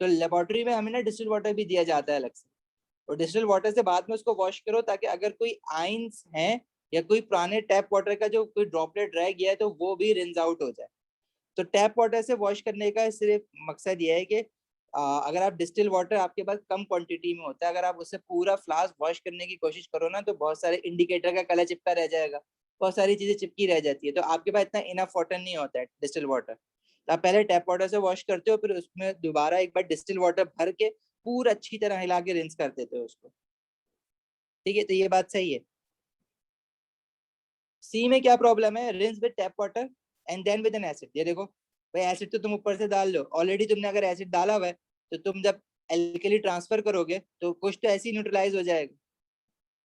तो लेबोरेटरी में हमें ना डिस्टिल वाटर भी दिया जाता है अलग से, और डिस्टिल वाटर से बाद में उसको वॉश करो ताकि अगर कोई आइंस हैं या कोई पुराने टैप वाटर का जो कोई ड्रॉपलेट रह गया है तो वो भी रिंस आउट हो जाए। तो टैप वाटर से वॉश करने का सिर्फ मकसद ये है कि अगर आप डिस्टिल वाटर आपके पास कम क्वांटिटी में होता है, अगर आप उससे पूरा फ्लास्क वॉश करने की कोशिश करो ना तो बहुत सारे इंडिकेटर का कलर चिपका रह जाएगा, बहुत सारी चीजें चिपकी रह जाती है, तो आपके पास इतना इनफ वाटर नहीं होता है डिस्टिल वाटर। तो आप पहले टैप वाटर से वॉश करते हो, फिर उसमें दोबारा एक बार डिस्टिल वाटर भर के पूरा अच्छी तरह हिला के रिंस कर देते हो उसको। ठीक है, तो ये बात सही है। सी में क्या प्रॉब्लम है, rinse with tap water and then with an acid. ये देखो भाई, एसिड तो तुम ऊपर से डाल लो ऑलरेडी, तुमने अगर एसिड डाला हुआ है तो तुम जब एल्कली ट्रांसफर करोगे तो कुछ तो ऐसे ही न्यूट्रलाइज हो जाएगा,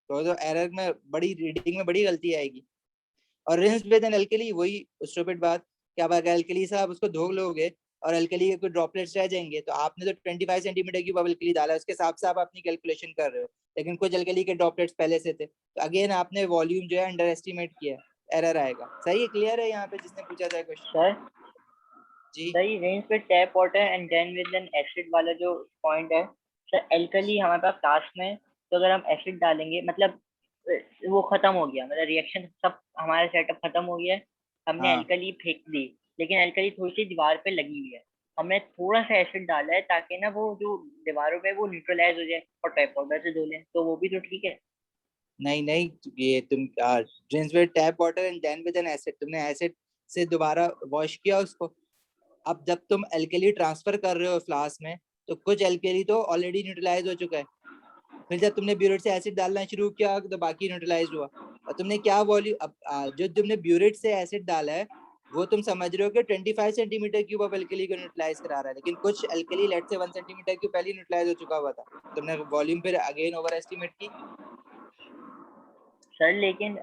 तो एरर में बड़ी रीडिंग में बड़ी गलती आएगी। और रिंस विद एन एल्कली, वही स्टूपिड बात कि आप अगर एल्कली से आप उसको धो लोगे और एल्कली के कुछ ड्रॉपलेट्स रह जाएंगे, तो आपने तो 25 सेंटीमीटर क्यूब एल्कली डाला है, उसके हिसाब से आप अपनी कैलकुलेशन कर रहे हो, लेकिन कुछ एल्कली के ड्रॉपलेट्स पहले से थे, तो अगेन आपने वॉल्यूम जो है अंडर एस्टिमेट किया, एरर आएगा। सही है, क्लियर है यहाँ पे जिसने पूछा था क्वेश्चन?
सर
जी
सही रेंज पे tap water and then with an acid वाला जो पॉइंट है सर, एल्कली हमारे पास लास्ट में, तो अगर हम एसिड डालेंगे मतलब वो खत्म हो गया, मतलब रिएक्शन सब हमारा सेटअप खत्म हो गया है, हमने
हाँ
एल्कली फेंक दी, लेकिन एल्कली थोड़ी सी दीवार पे लगी हुई है, हमने थोड़ा सा एसिड डाला है ताकि ना वो जो दीवारों पे वो न्यूट्रलाइज हो जाए और टैप वाटर से धो लें, तो वो भी तो ठीक है।
नहीं नहीं, ये तुम rinse with tap water and then with an acid, तुमने एसिड से दोबारा वॉश किया उसको। अब जब तुम एल्कली ट्रांसफर कर रहे हो फ्लास्क में, तो कुछ एल्कली तो ऑलरेडी न्यूट्रलाइज हो चुका है, फिर जब तुमने ब्यूरेट से एसिड डालना शुरू किया तो बाकी न्यूट्रलाइज हुआ, और तुमने क्या वॉल्यूम, अब जो तुमने ब्यूरेट से एसिड डाला है वो तुम समझ रहे हो कि 25 सेंटीमीटर क्यूब ऑफ एल्कली को न्यूट्रलाइज करा रहा है, लेकिन कुछ एल्कली लेट से 1 सेंटीमीटर क्यूब पहले न्यूट्रलाइज हो चुका हुआ था, तुमने वॉल्यूम फिर अगेन ओवर एस्टिमेट की।
सर लेकिन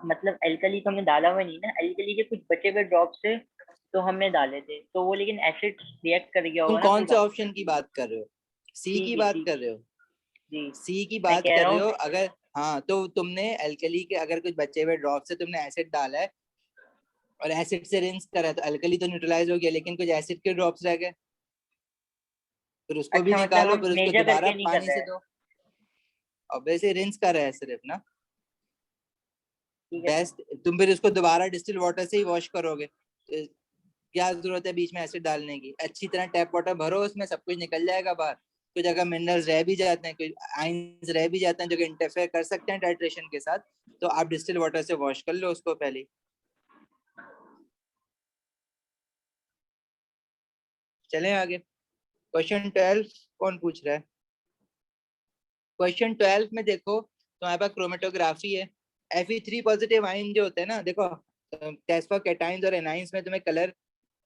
मतलब एल्कली तो हमने डाला हुआ नहीं ना, एल्कली के कुछ बचे हुए ड्रॉप्स थे तो हमने डाले थे, तो वो लेकिन एसिड रिएक्ट कर गया
तुम
होगा ना
कौन से
पूरा।
ऑप्शन की बात कर रहे हो? सी की
ठीक है
बात
ठीक
कर
है।
रहे हो?
जी।
सी की
मैं
बात
कह
कर
रहा
रहे
हूँ।
हो अगर, हाँ तो तुमने एल्कली के अगर कुछ बचे हुए ड्रॉप से तुमने एसिड डाला है और एसिड से रिंस करा है, तो अल्कली तो न्यूट्रलाइज हो गया, लेकिन कुछ एसिड के ड्रॉप्स रह गए, फिर उसको भी
अच्छा मतलब
निकालो,
हम
फिर उसको
मेजर
दोबारा
करके नहीं कर
पानी
रहे
से
हैं।
धो। ऑब्वियसली रिंस कर रहा है सिर्फ ना,
ठीक है सर।
बेस्ट। तुम फिर उसको दोबारा डिस्टिल वाटर से ही वॉश करोगे, तो क्या जरूरत है बीच में एसिड डालने की? अच्छी तरह टैप वाटर भरो, उसमें सब कुछ निकल जाएगा बाहर। कुछ अगर मिनरल्स रह भी जाते हैं, कुछ आयंस रह भी जाते हैं जो कि इंटरफेयर कर सकते हैं टाइट्रेशन के साथ, तो आप डिस्टिल वाटर से वॉश कर लो उसको पहले। चलें आगे। क्वेश्चन 12 कौन पूछ रहा है? क्वेश्चन 12 में देखो, तुम्हारे पास क्रोमेटोग्राफी है। Fe3 पॉजिटिव आयन जो होते हैं ना, देखो टेस्ट फॉर कैटाइंस और एनाइंस में तुम्हें कलर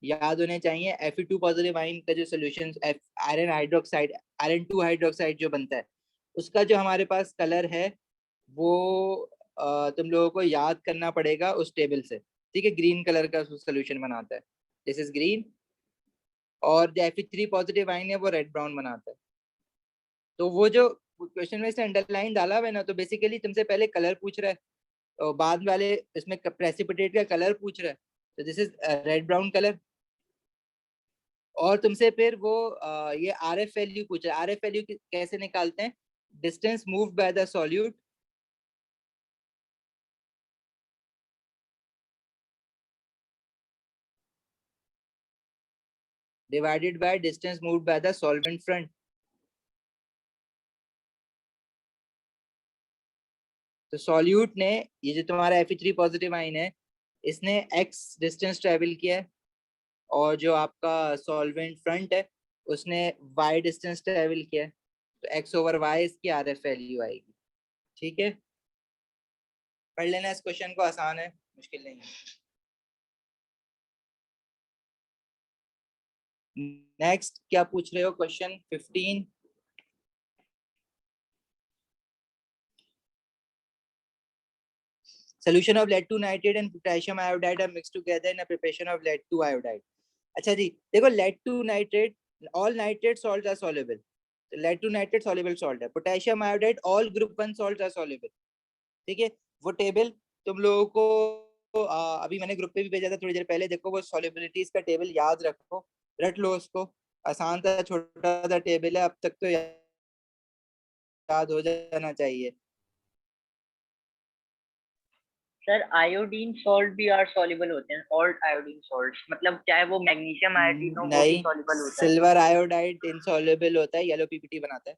याद होने चाहिए। Fe2 पॉजिटिव आयन का जो solution iron hydroxide, iron 2 hydroxide जो बनता है, उसका जो हमारे पास कलर है वो तुम लोगों को याद करना पड़ेगा उस टेबल से। ठीक है, ग्रीन कलर का सोल्यूशन बनाता है, दिस इज ग्रीन। और जो Fe3 पॉजिटिव आयन है वो रेड ब्राउन बनाता है। तो वो जो क्वेश्चन में से अंडरलाइन डाला हुआ है ना, तो बेसिकली तुमसे पहले कलर पूछ रहा है और बाद वाले इसमें प्रेसिपिटेट का कलर पूछ रहा है, तो this is red brown colour. और तुमसे फिर वो ये आर एफ वैल्यू पूछ रहा है। आर एफ वैल्यू कैसे निकालते हैं? Distance move by the solute divided by distance move by the solvent front. तो सॉल्यूट ने, ये जो तुम्हारा Fe3 पॉजिटिव आइन है, इसने x डिस्टेंस ट्रेवल किया है, और जो आपका सॉल्वेंट फ्रंट है उसने y डिस्टेंस ट्रेवल किया है, तो x ओवर y इसकी आर एफ वैल्यू आएगी। ठीक है, पढ़ लेना इस क्वेश्चन को, आसान है, मुश्किल नहीं है। नेक्स्ट क्या पूछ रहे हो? Question 15। Solution of lead 2 nitrate and potassium iodide are mixed together in a preparation of lead 2 iodide। अच्छा जी, देखो lead 2 nitrate, all nitrate salts are soluble, तो lead 2 nitrate soluble salt है। potassium iodide all group 1 salts are soluble। ठीक है, वो table तुम लोगों को अभी मैंने ग्रुप पे भी भेजा था थोड़ी देर पहले, देखो वो सॉल्युबिलिटीज का टेबल याद रखो, रट लो उसको। आसान था, छोटा सा टेबल है, अब तक तो याद हो जाना चाहिए।
सर आयोडीन सॉल्ट भी आर सॉल्युबल होते हैं, ऑल आयोडीन सॉल्ट, मतलब चाहे वो मैग्नीशियम आयोडीन हो वो भी
नहीं,
सॉल्युबल होता है।
सिल्वर आयोडाइड इनसॉल्युबल होता है, येलो पीपीटी बनाता है।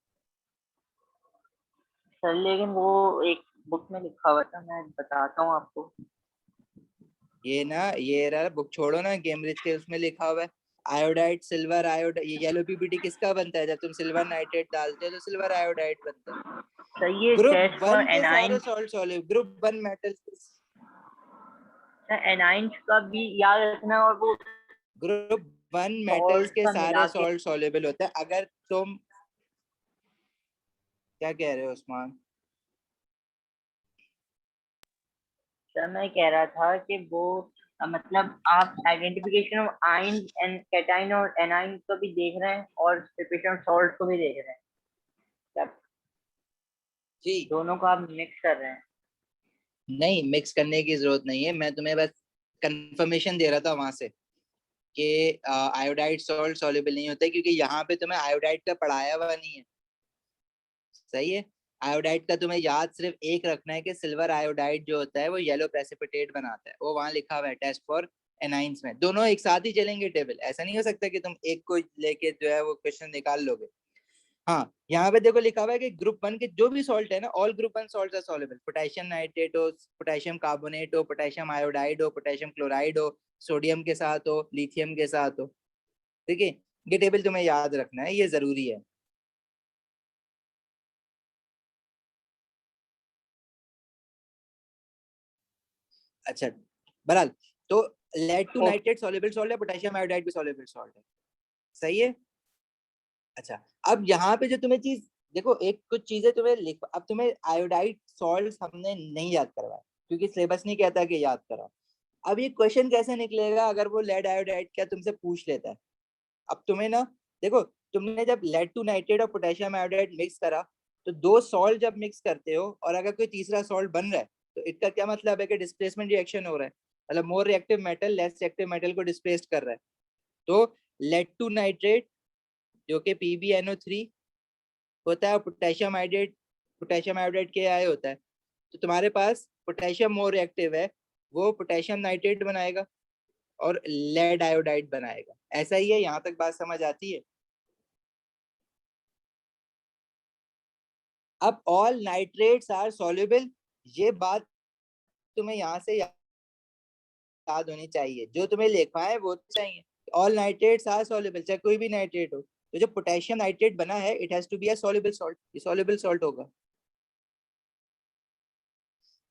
सर लेकिन वो एक बुक में लिखा हुआ था, मैं बताता हूँ आपको।
ये रहा बुक, छोड़ो ना, कैम्ब्रिज के उसमें लिखा हुआ है आयोडाइड सिल्वर आयोडाइड। ये येलो पीपीटी किसका बनता है? जब तुम सिल्वर नाइट्रेट डालते हो तो सिल्वर आयोडाइड बनता है।
सर ये
ग्रुप
टेस्ट फॉर
वन के सारे
anion,
salt soluble, group one metals,
sir anions का भी याद रखना, और वो
ग्रुप वन मेटल्स
सॉल्ट
के
का मिला
सारे
के।
सॉल्ट सॉल्युबल होते हैं। अगर तुम क्या कह रहे हो उस्मान?
सर मैं कह रहा था कि वो मतलब आप आइडेंटिफिकेशन ऑफ आइन एंड कैटाइन और एनाइन को भी देख रहे हैं और प्रिपरेशन सॉल्ट को भी देख रहे हैं, सब
जी
दोनों को आप मिक्स कर रहे हैं।
नहीं, मिक्स करने की जरूरत नहीं है, मैं तुम्हें बस कंफर्मेशन दे रहा था वहां से कि आयोडाइड सॉल्ट सॉल्युबल नहीं होता है, क्योंकि यहाँ पे तुम्हें आयोडाइड का पढ़ाया हुआ नहीं है। सही है। आयोडाइड का तुम्हें याद सिर्फ एक रखना है कि सिल्वर आयोडाइड जो होता है वो येलो प्रेसिपिटेट बनाता है, वो वहां लिखा हुआ है टेस्ट फॉर एनाइंस में। दोनों एक साथ ही चलेंगे टेबल, ऐसा नहीं हो सकता कि तुम एक को लेके जो है वो क्वेश्चन निकाल लोगे। हाँ, यहाँ पे देखो लिखा हुआ है कि ग्रुप वन के जो भी सॉल्ट है ना, all group one salt are soluble. Potassium nitrate हो, पोटेशियम कार्बोनेट हो, पोटेशियम आयोडाइड हो, पोटेशियम क्लोराइड हो, सोडियम के साथ हो, लिथियम के साथ हो। ठीक है, ये टेबल तुम्हें याद रखना है, ये जरूरी है। अच्छा, बहरहाल, तो lead two
okay.
Nitrate soluble salt है, पोटेशियम आयोडाइड भी सॉल्युबल सॉल्ट है। सही है। अच्छा, अब यहाँ पे जो तुम्हें चीज देखो, एक कुछ चीजें तुम्हें लिख, अब तुम्हें आयोडाइड सॉल्ट हमने नहीं याद करवाया क्योंकि सिलेबस नहीं कहता कि याद करा। अब ये क्वेश्चन कैसे निकलेगा अगर वो लेड आयोडाइड क्या तुमसे पूछ लेता है? अब तुम्हें ना, देखो, तुमने जब लेड टू नाइट्रेट और पोटेशियम आयोडाइड मिक्स करा, तो दो सॉल्ट जब मिक्स करते हो और अगर कोई तीसरा सॉल्ट बन रहा है, तो इसका क्या मतलब है कि डिस्प्लेसमेंट रिएक्शन हो रहा है, मतलब more reactive metal less reactive metal को डिस्प्लेस कर रहा है। तो लेड टू नाइट्रेट जो कि PbNO3 होता है, और पोटेशियम आयोडाइड KI होता है। तो तुम्हारे पास पोटेशियम मोर रिएक्टिव है, वो पोटेशियम नाइट्रेट बनाएगा और लेड आयोडाइड बनाएगा। ऐसा ही है, यहाँ तक बात समझ आती है? अब ऑल नाइट्रेट्स आर सॉल्युबल, ये बात तुम्हें यहाँ से याद होनी चाहिए, जो तुम्हें लिखा है वो चाहिए। ऑल नाइट्रेट्स आर सॉल्युबल, चाहे कोई भी नाइट्रेट हो। तो जो पोटेशियम नाइट्रेट बना है, it has to be a soluble salt, ये सॉल्युबल सॉल्ट होगा।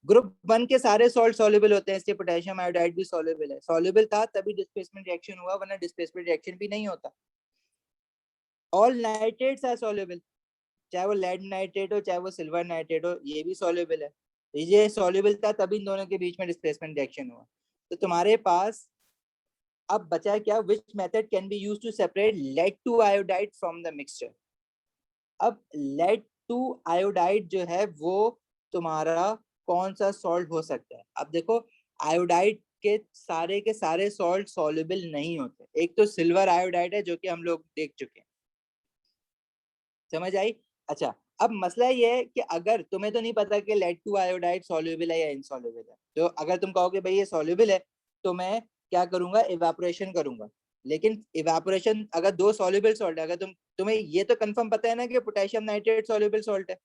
ग्रुप वन के सारे सॉल्ट सॉल्युबल होते हैं, इसलिए पोटेशियम आयोडाइड भी सॉल्युबल है। सॉल्युबल था तभी डिस्प्लेसमेंट रिएक्शन हुआ, वरना डिस्प्लेसमेंट रिएक्शन भी नहीं होता। ऑल नाइट्रेट्स आर सॉल्युबल, चाहे वो लेड नाइट्रेट हो चाहे वो सिल्वर नाइट्रेट हो, ये भी सॉल्युबल है। ये सॉल्युबल था तभी इन दोनों के बीच में डिस्प्लेसमेंट रिएक्शन हुआ। तो तुम्हारे पास अब बचा क्या? Which method can be use to separate lead two iodide from the mixture? अब लेड टू आयोडाइड जो है वो तुम्हारा कौन सा सॉल्ट हो सकता है? अब देखो, आयोडाइड के सारे सॉल्ट सॉल्युबल नहीं होते। एक तो सिल्वर आयोडाइड है जो कि हम लोग देख चुके हैं। समझ आई? अच्छा, अब मसला ये है कि अगर तुम्हें तो नहीं पता कि लेड टू आयोडाइड सॉल्युबल है या इनसॉल्युबल है, तो अगर तुम कहोगे भाई ये सॉल्युबल है, तो मैं क्या करूंगा? इवेपोरेशन करूंगा। लेकिन इवेपोरेशन, अगर दो सॉल्युबल सॉल्ट है, अगर तुम्हें ये तो कंफर्म पता है ना कि पोटेशियम नाइट्रेट सॉल्युबल सॉल्ट है,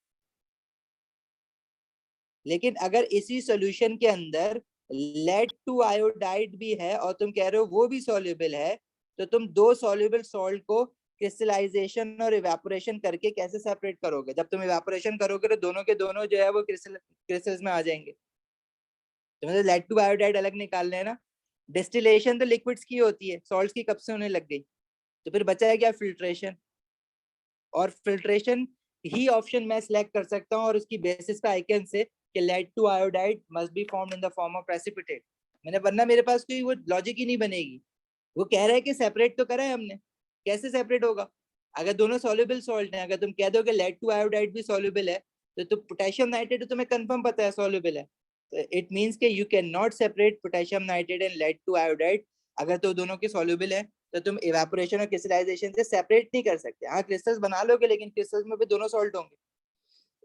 लेकिन अगर इसी सॉल्यूशन के अंदर लेड टू आयोडाइड भी है और तुम कह रहे हो वो भी सॉल्युबल है, तो तुम दो सॉल्युबल सॉल्ट को क्रिस्टलाइजेशन और इवेपोरेशन करके कैसे सेपरेट करोगे? जब तुम इवेपोरेशन करोगे तो दोनों के दोनों जो है वो क्रिस्टल्स में आ जाएंगे। तो मतलब लेड टू आयोडाइड अलग निकालने है ना। डिस्टिलेशन तो लिक्विड्स की होती है, सॉल्ट्स की कब से होने लग गई? तो फिर बचा है क्या? फिल्ट्रेशन। और फिल्ट्रेशन ही ऑप्शन मैं सिलेक्ट कर सकता हूँ और उसकी बेसिस पे आई कैन से कि lead two iodide must be formed in the form of precipitate. मैंने, वरना मेरे पास कोई वो लॉजिक ही नहीं बनेगी। वो कह रहा है कि सेपरेट तो करा है हमने, कैसे सेपरेट होगा? अगर दोनों सॉल्युबल सॉल्ट हैं, अगर तुम कह दो कि लेड टू आयोडाइड भी सॉल्युबल है, तो पोटेशियम नाइट्रेट तो तुम्हें कंफर्म पता है सॉल्युबल है। तो इट मींस कि you can not separate potassium nitrate and lead two iodide. अगर तो दोनों के सॉल्युबल है, तो तुम इवेपोरेशन और क्रिस्टलाइजेशन से सेपरेट नहीं कर सकते। हाँ, क्रिस्टल्स बना लोगे, लेकिन क्रिस्टल्स में भी दोनों सॉल्ट होंगे।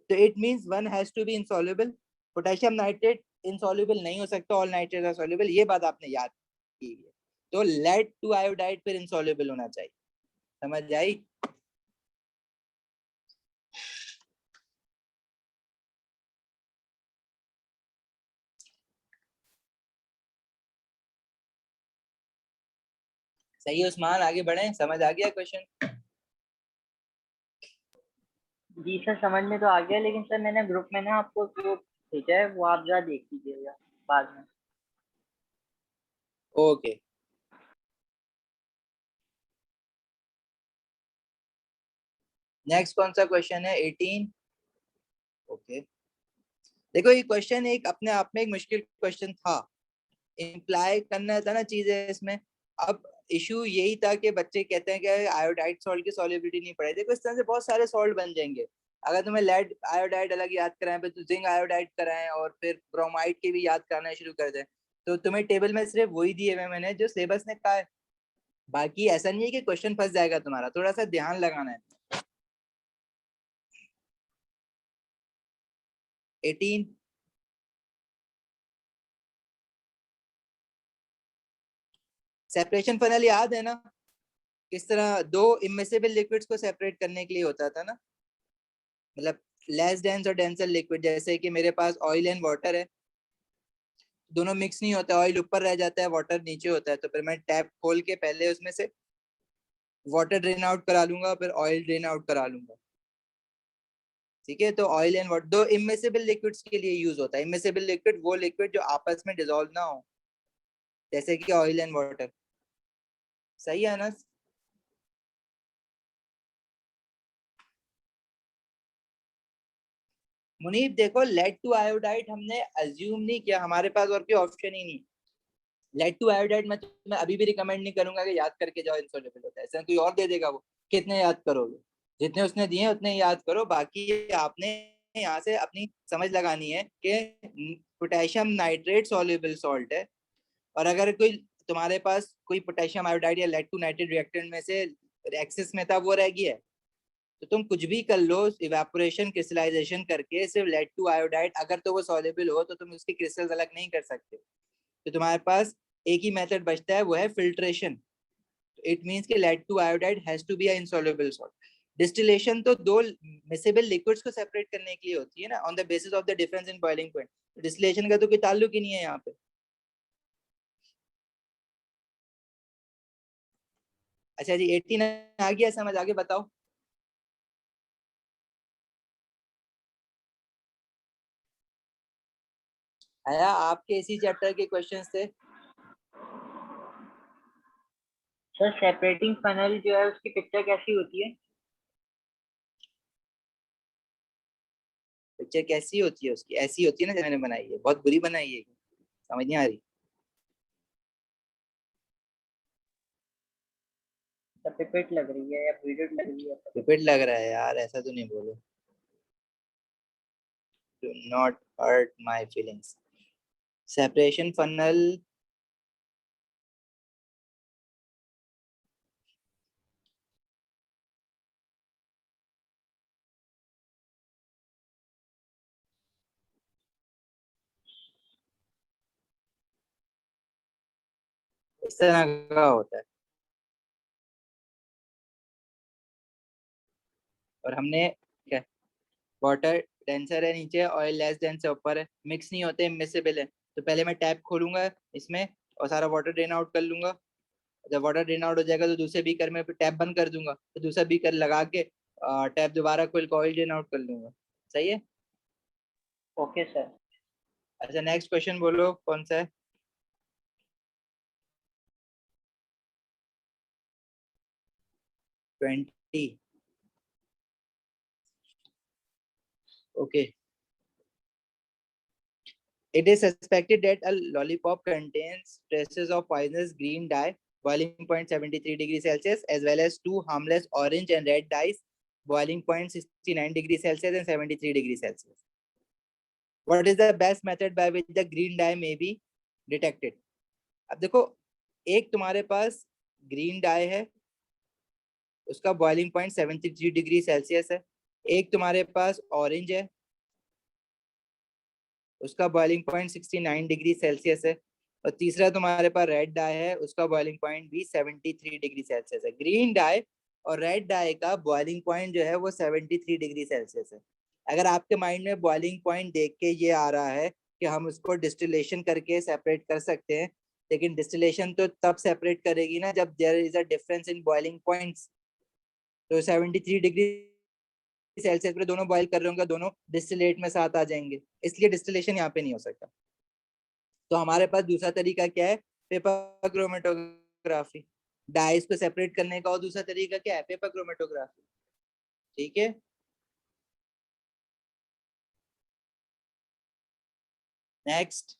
तो it means one has to be insoluble. Potassium nitrate insoluble नहीं हो सकता, ऑल नाइट्रेट्स आर सॉल्युबल, ये बात आपने याद की है। तो लेड टू आयोडाइड फिर इनसॉल्युबल होना चाहिए, समझ आई? सही है उस्मान, आगे बढ़े, समझ आ गया क्वेश्चन?
जी सर समझ में तो आ गया, लेकिन सर मैंने ग्रुप में ना आपको जो भेजा है वो आप जरा देख लीजिएगा बाद में।
ओके, नेक्स्ट कौन सा क्वेश्चन है? 18। ओके, देखो ये क्वेश्चन एक अपने आप में एक मुश्किल क्वेश्चन था, इम्प्लाई करना था ना चीजें इसमें। अब इशू यही था कि बच्चे कहते हैं कि आयोडाइड सॉल्ट की सॉल्युबिलिटी नहीं पड़े। देखो इस तरह से बहुत सारे सॉल्ट बन जाएंगे। अगर तुम्हें लेड आयोडाइड अलग याद कराएं, फिर तो जिंक आयोडाइड कराएं, और फिर ब्रोमाइड के भी याद कराना शुरू कर दें, तो तुम्हें टेबल में सिर्फ वही दिए हुए मैंने जो सिलेबस ने कहा है। बाकी ऐसा नहीं है कि क्वेश्चन फंस जाएगा तुम्हारा, थोड़ा सा ध्यान लगाना है। 18। सेपरेशन फनल याद है ना, किस तरह दो इमिसिबल लिक्विड्स को सेपरेट करने के लिए होता था ना, मतलब लेस डेंस और डेंसर लिक्विड। जैसे कि मेरे पास ऑयल एंड वाटर है, दोनों मिक्स नहीं होता, ऑयल ऊपर रह जाता है, वाटर नीचे होता है, तो फिर मैं टैप खोल के पहले उसमें से वाटर ड्रेन आउट करा लूंगा, फिर ऑयल ड्रेन आउट करा लूंगा। ठीक है, तो ऑयल एंड वाटर दो इमिसिबल लिक्विड्स के लिए यूज होता है। इमिसिबल लिक्विड वो लिक्विड जो आपस में डिसॉल्व ना हो, जैसे कि ऑयल एंड वाटर। सही है ना? मुनीब देखो, लेड टू आयोडाइड हमने अज्यूम नहीं किया, हमारे पास और कोई ऑप्शन ही नहीं। लेड टू आयोडाइड मैं तुम्हें अभी भी रिकमेंड नहीं करूंगा कि याद करके जाओ इनसॉल्युबल होता है, ऐसा कोई और दे देगा वो, कितने याद करोगे? जितने उसने दिए उतने याद करो, बाकी आपने यहाँ से अपनी समझ लगानी है कि पोटेशियम नाइट्रेट सॉल्युबल सॉल्ट है, और अगर कोई तुम्हारे पास कोई पोटेशियम आयोडाइड या लेड टू नाइट्रेट रिएक्टेंट में से एक्सेस में था, वो रह गया है, तो तुम कुछ भी कर लो, इवेपोरेशन क्रिस्टलाइजेशन करके सिर्फ लेड टू आयोडाइड, अगर तो वो सॉल्युबल हो तो तुम उसके क्रिस्टल्स अलग नहीं कर सकते। तो तुम्हारे पास एक ही मेथड बचता है, वो है फिल्ट्रेशन। इट मींस कि lead two iodide has to be a insoluble salt. Distillation तो दो मिसेबल लिक्विड्स को सेपरेट करने के लिए होती है ना, on the basis of the difference in boiling point. Distillation का तो कोई ताल्लुक ही नहीं है यहाँ पे। अच्छा जी, 18 आ गया समझ, आगे बताओ। आया, आपके इसी चैप्टर के क्वेश्चंस थे।
सर सेपरेटिंग फनल जो है उसकी पिक्चर कैसी होती है?
पिक्चर कैसी होती है उसकी? ऐसी होती है ना जो मैंने बनाई है, बहुत बुरी बनाई है, समझ नहीं आ रही?
सर पिपेट लग रही है या पीरियड लग रही है?
रिपीट लग रहा है यार, ऐसा तो नहीं बोलो, do not hurt my feelings. Separation funnel, इस तरह का होता है, और हमने क्या, वाटर डेंसर है नीचे, ऑयल लेस डेंस है ऊपर है, मिक्स नहीं होते, इमिसिबल है। तो पहले मैं टैप खोलूंगा इसमें और सारा वाटर ड्रेन आउट कर लूंगा। जब वाटर ड्रेन आउट हो जाएगा तो दूसरे बीकर में फिर टैप बंद कर दूंगा, तो दूसरा बीकर लगा के टैप दोबारा खोल के ऑयल ड्रेन आउट कर लूंगा। सही है?
Okay sir.
अच्छा, नेक्स्ट क्वेश्चन बोलो कौन सा है? 20। Okay, it is suspected that a lollipop contains traces of poisonous green dye, boiling point 73 degrees Celsius, as well as two harmless orange and red dyes, boiling point 69 degrees Celsius and 73 degrees Celsius. What is the best method by which the green dye may be detected? अब देखो, एक तुम्हारे पास green die है, उसका boiling point 73 degree Celsius है। एक तुम्हारे पास orange है, उसका बॉइलिंग पॉइंट 69 डिग्री सेल्सियस है। और तीसरा तुम्हारे पास रेड डाई है, उसका बॉइलिंग पॉइंट भी 73 डिग्री सेल्सियस है। ग्रीन डाई और रेड डाई का बॉइलिंग पॉइंट जो है वो 73 डिग्री सेल्सियस है। अगर आपके माइंड में बॉइलिंग पॉइंट देख के ये आ रहा है कि हम उसको डिस्टिलेशन करके सेपरेट कर सकते हैं, लेकिन डिस्टिलेशन तो तब सेपरेट करेगी ना जब there is a difference in boiling points. तो 73 डिग्री सेल्सियस पे दोनों बॉइल कर रहे होंगे, दोनों डिस्टिलेट में साथ आ जाएंगे, इसलिए डिस्टिलेशन यहाँ पे नहीं हो सकता। तो हमारे पास दूसरा तरीका क्या है? Paper chromatography. डाइस को सेपरेट करने का और दूसरा तरीका क्या है? Paper chromatography. ठीक है, नेक्स्ट।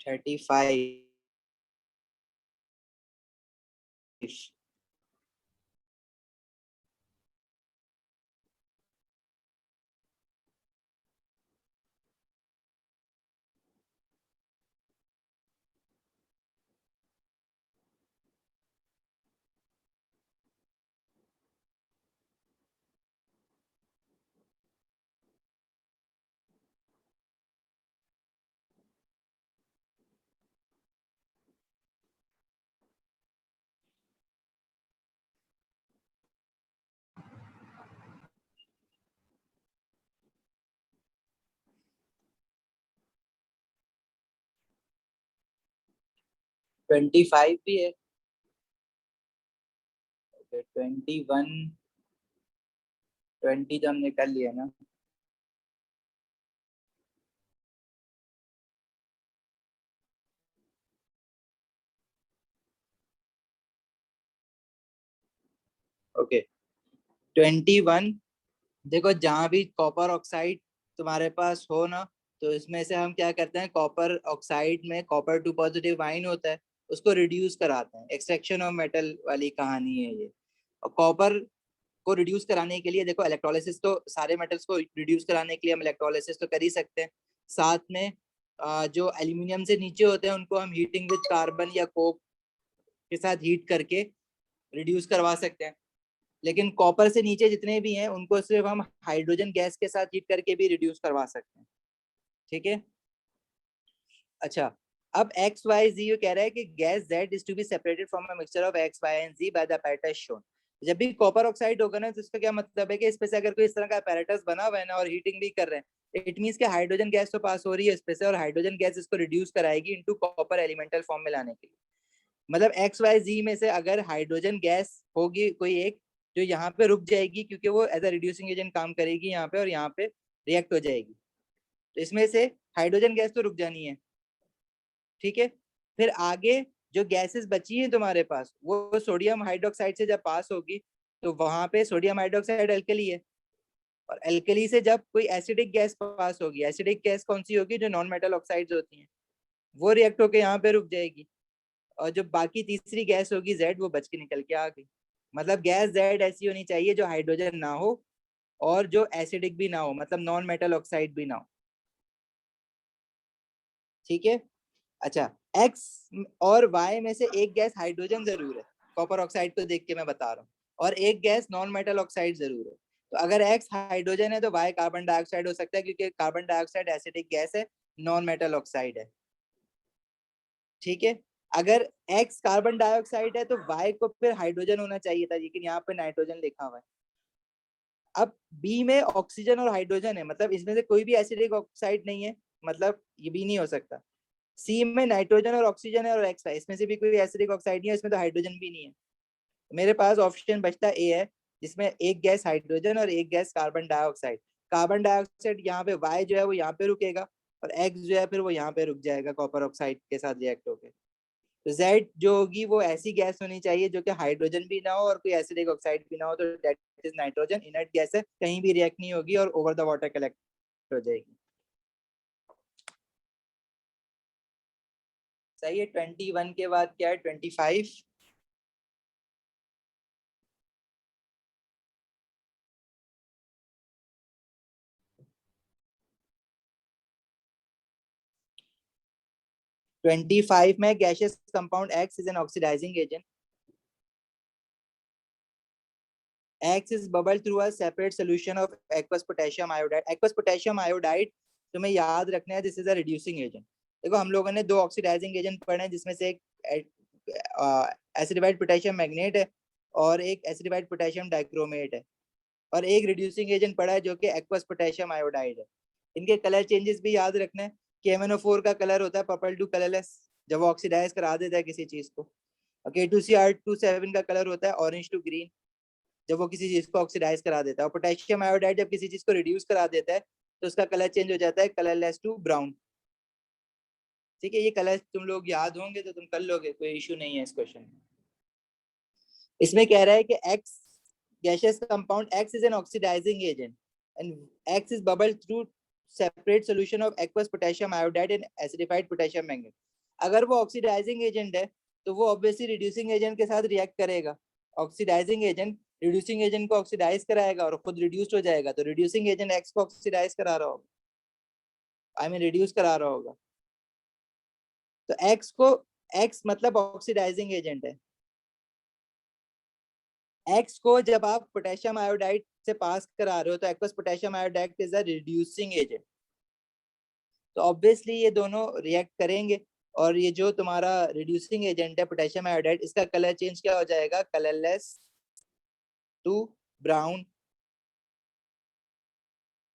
Thirty five. 25 भी है। 21, 20 तो हमने कर लिया ना। ओके, 21। देखो जहां भी कॉपर ऑक्साइड तुम्हारे पास हो ना, तो इसमें से हम क्या करते हैं, कॉपर ऑक्साइड में कॉपर टू पॉजिटिव आयन होता है, उसको रिड्यूस कराते हैं। एक्सट्रैक्शन ऑफ मेटल वाली कहानी है ये। और कॉपर को रिड्यूस कराने के लिए देखो इलेक्ट्रोलिसिस, तो सारे मेटल्स को रिड्यूस कराने के लिए हम इलेक्ट्रोलिसिस तो कर ही सकते हैं। साथ में जो एल्यूमिनियम से नीचे होते हैं उनको हम हीटिंग विद कार्बन या कोक के साथ हीट करके रिड्यूस करवा सकते हैं। लेकिन कॉपर से नीचे जितने भी हैं उनको सिर्फ हम हाइड्रोजन गैस के साथ हीट करके भी रिड्यूस करवा सकते हैं। ठीक है, अच्छा। अब एक्स वाई जी ये कह रहा है कि gas Z is to be separated from a mixture of X Y and Z by the apparatus shown. जब भी कॉपर ऑक्साइड होगा ना, तो इसका क्या मतलब है कि इसमें से अगर कोई इस तरह का apparatus बना हुआ है ना और हीटिंग भी कर रहे हैं, इट मींस कि हाइड्रोजन गैस तो पास हो रही है इसमें से, और हाइड्रोजन गैस इसको रिड्यूस कराएगी इनटू कॉपर एलिमेंटल फॉर्म में लाने के लिए। मतलब एक्स वाई जी में से अगर हाइड्रोजन गैस होगी कोई एक, जो यहाँ पे रुक जाएगी क्योंकि वो एज अ रिड्यूसिंग एजेंट काम करेगी यहाँ पे, और यहाँ पे रिएक्ट हो जाएगी, तो इसमें से हाइड्रोजन गैस तो रुक जानी है। ठीक है, फिर आगे जो गैसेस बची हैं तुम्हारे पास, वो सोडियम हाइड्रोक्साइड से जब पास होगी, तो वहां पे सोडियम हाइड्रोक्साइड अल्कली है, और अल्कली से जब कोई एसिडिक गैस पास होगी, एसिडिक गैस कौन सी होगी? जो नॉन मेटल ऑक्साइड्स होती हैं, वो रिएक्ट होके यहाँ पे रुक जाएगी, और जो बाकी तीसरी गैस होगी जेड, वो बच के निकल के आ गई। मतलब गैस जेड ऐसी होनी चाहिए जो हाइड्रोजन ना हो और जो एसिडिक भी ना हो, मतलब नॉन मेटल ऑक्साइड भी ना हो। ठीक है, अच्छा। एक्स और वाई में से एक गैस हाइड्रोजन जरूर है, कॉपर ऑक्साइड को देख के मैं बता रहा हूँ, और एक गैस नॉन मेटल ऑक्साइड जरूर है। तो अगर एक्स हाइड्रोजन है तो वाई कार्बन डाइऑक्साइड हो सकता है, क्योंकि कार्बन डाइऑक्साइड एसिडिक गैस है, नॉन मेटल ऑक्साइड है। ठीक है, अगर एक्स कार्बन डाइऑक्साइड है तो वाई को फिर हाइड्रोजन होना चाहिए था, लेकिन यहाँ पे नाइट्रोजन लिखा हुआ है। अब बी में ऑक्सीजन और हाइड्रोजन है, मतलब इसमें से कोई भी एसिडिक ऑक्साइड नहीं है, मतलब ये भी नहीं हो सकता। सी में नाइट्रोजन और ऑक्सीजन है, और एक्स है, इसमें से भी कोई एसिडिक ऑक्साइड नहीं है, इसमें तो हाइड्रोजन भी नहीं है। मेरे पास ऑप्शन बचता ए है, जिसमें एक गैस हाइड्रोजन और एक gas carbon dioxide. Carbon dioxide यहाँ पे, वाई जो है वो यहाँ पे रुकेगा, और एक्स जो है फिर वो यहाँ पे रुक जाएगा कॉपर ऑक्साइड के साथ रिएक्ट होके। तो जेड जो होगी वो ऐसी गैस होनी चाहिए जो कि हाइड्रोजन भी ना हो और कोई एसिडिक ऑक्साइड भी ना हो, तो that is nitrogen. Inert gas है, कहीं भी रिएक्ट नहीं होगी और ओवर द वाटर कलेक्ट हो जाएगी। सही है। 21 के बाद क्या है? 25। ट्वेंटी फाइव में gaseous compound X is an oxidising agent. X is bubbled through a separate solution of aqueous potassium iodide. Aqueous potassium iodide तुम्हें याद रखना है, this is a reducing agent. देखो हम लोगों ने दो ऑक्सीडाइजिंग एजेंट पढ़े हैं, जिसमें से एक एसिडिफाइड पोटेशियम मैग्नेट है और एक एसिडिफाइड पोटेशियम डाइक्रोमेट है, और एक रिड्यूसिंग एजेंट पढ़ा है जो कि एक्वस पोटेशियम आयोडाइड है। इनके कलर चेंजेस भी याद रखना है कि MnO4 का कलर होता है पर्पल टू कलरलेस जब वो ऑक्सीडाइज करा देता है किसी चीज को। K2Cr27 का कलर होता है ऑरेंज टू ग्रीन जब वो किसी चीज को ऑक्सीडाइज करा देता है, और पोटेशियम आयोडाइड जब किसी चीज को रिड्यूस करा देता है तो उसका कलर चेंज हो जाता है कलरलेस टू ब्राउन। ठीक है, ये कलर तुम लोग याद होंगे तो तुम कर लोगे, कोई इशू नहीं है इस क्वेश्चन में। इसमें कह रहा है कि x gaseous compound X is an oxidizing agent and X is bubbled through separate solution of aqueous potassium iodide and acidified potassium manganate। अगर वो ऑक्सीडाइजिंग एजेंट है तो वो ऑब्वियसली रिड्यूसिंग एजेंट के साथ रिएक्ट करेगा। ऑक्सीडाइजिंग एजेंट रिड्यूसिंग एजेंट को oxidise कराएगा और खुद रिड्यूस्ड हो जाएगा, तो रिड्यूसिंग एजेंट एक्स को ऑक्सीडाइज करा रहा होगा, आई मीन रिड्यूस करा रहा होगा। तो एक्स मतलब ऑक्सीडाइजिंग एजेंट है। एक्स को जब आप पोटेशियम आयोडाइड से पास करा रहे हो तो aqueous potassium iodide is a reducing agent, तो ऑब्वियसली ये दोनों रिएक्ट करेंगे, और ये जो तुम्हारा रिड्यूसिंग एजेंट है पोटेशियम आयोडाइड, इसका कलर चेंज क्या हो जाएगा? Colourless to brown.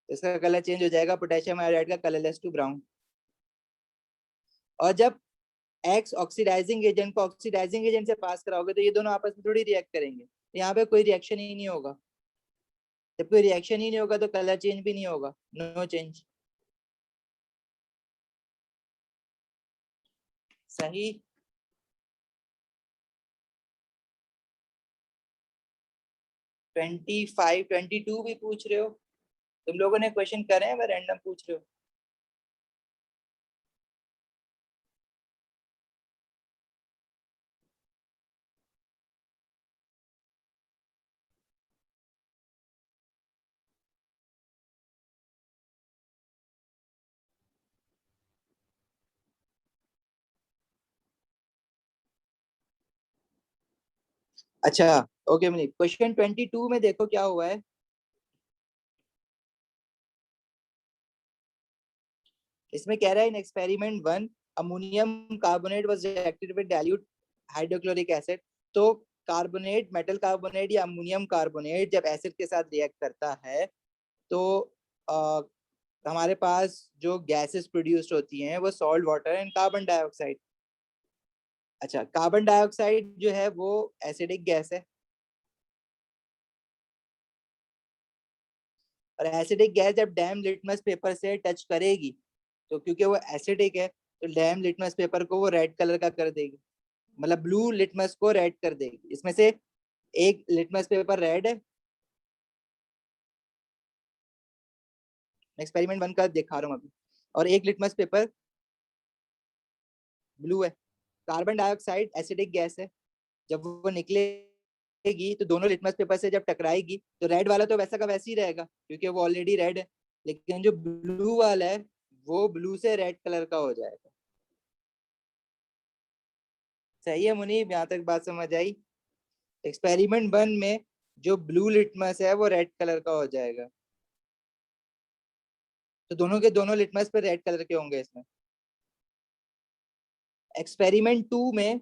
इसका कलर चेंज हो जाएगा पोटेशियम आयोडाइड का कलरलेस टू ब्राउन। और जब एक्स ऑक्सीडाइजिंग एजेंट को ऑक्सीडाइजिंग एजेंट से पास कराओगे तो ये दोनों आपस में थोड़ी रिएक्ट करेंगे, यहाँ पे कोई रिएक्शन ही नहीं होगा। जब कोई रिएक्शन ही नहीं होगा तो कलर चेंज भी नहीं होगा, नो चेंज। सही। 25 22 भी पूछ रहे हो? तुम लोगों ने क्वेश्चन करे हैं, मैं रैंडम पूछ रहे हो? अच्छा ओके मनीष, क्वेश्चन 22 में देखो क्या हुआ है। इसमें कह रहा है in experiment 1 ammonium carbonate was reacted with dilute hydrochloric acid. तो कार्बोनेट, मेटल कार्बोनेट या अमोनियम कार्बोनेट जब एसिड के साथ रिएक्ट करता है तो आ, हमारे पास जो गैसेस प्रोड्यूस्ड होती हैं वो salt water and carbon dioxide. अच्छा, कार्बन डाइऑक्साइड जो है वो एसिडिक गैस है, और एसिडिक गैस जब डैम लिटमस पेपर से टच करेगी तो क्योंकि वो एसिडिक है तो डैम लिटमस पेपर को वो रेड कलर का कर देगी, मतलब ब्लू लिटमस को रेड कर देगी। इसमें से एक लिटमस पेपर रेड है, एक्सपेरिमेंट 1 का दिखा रहा हूँ अभी, और एक लिटमस पेपर ब्लू है। कार्बन डाइऑक्साइड एसिडिक गैस है, जब वो निकलेगी तो दोनों लिटमस पेपर से जब टकराएगी तो रेड वाला तो वैसा का वैसे ही रहेगा क्योंकि वो ऑलरेडी रेड है, लेकिन जो ब्लू वाला है वो ब्लू से रेड कलर का हो जाएगा। सही है मुनीब, यहाँ तक बात समझ आई? एक्सपेरिमेंट 1 में जो ब्लू लिटमस है वो रेड कलर का हो जाएगा, तो दोनों के दोनों लिटमस पे रेड कलर के होंगे इसमें। एक्सपेरिमेंट 2 में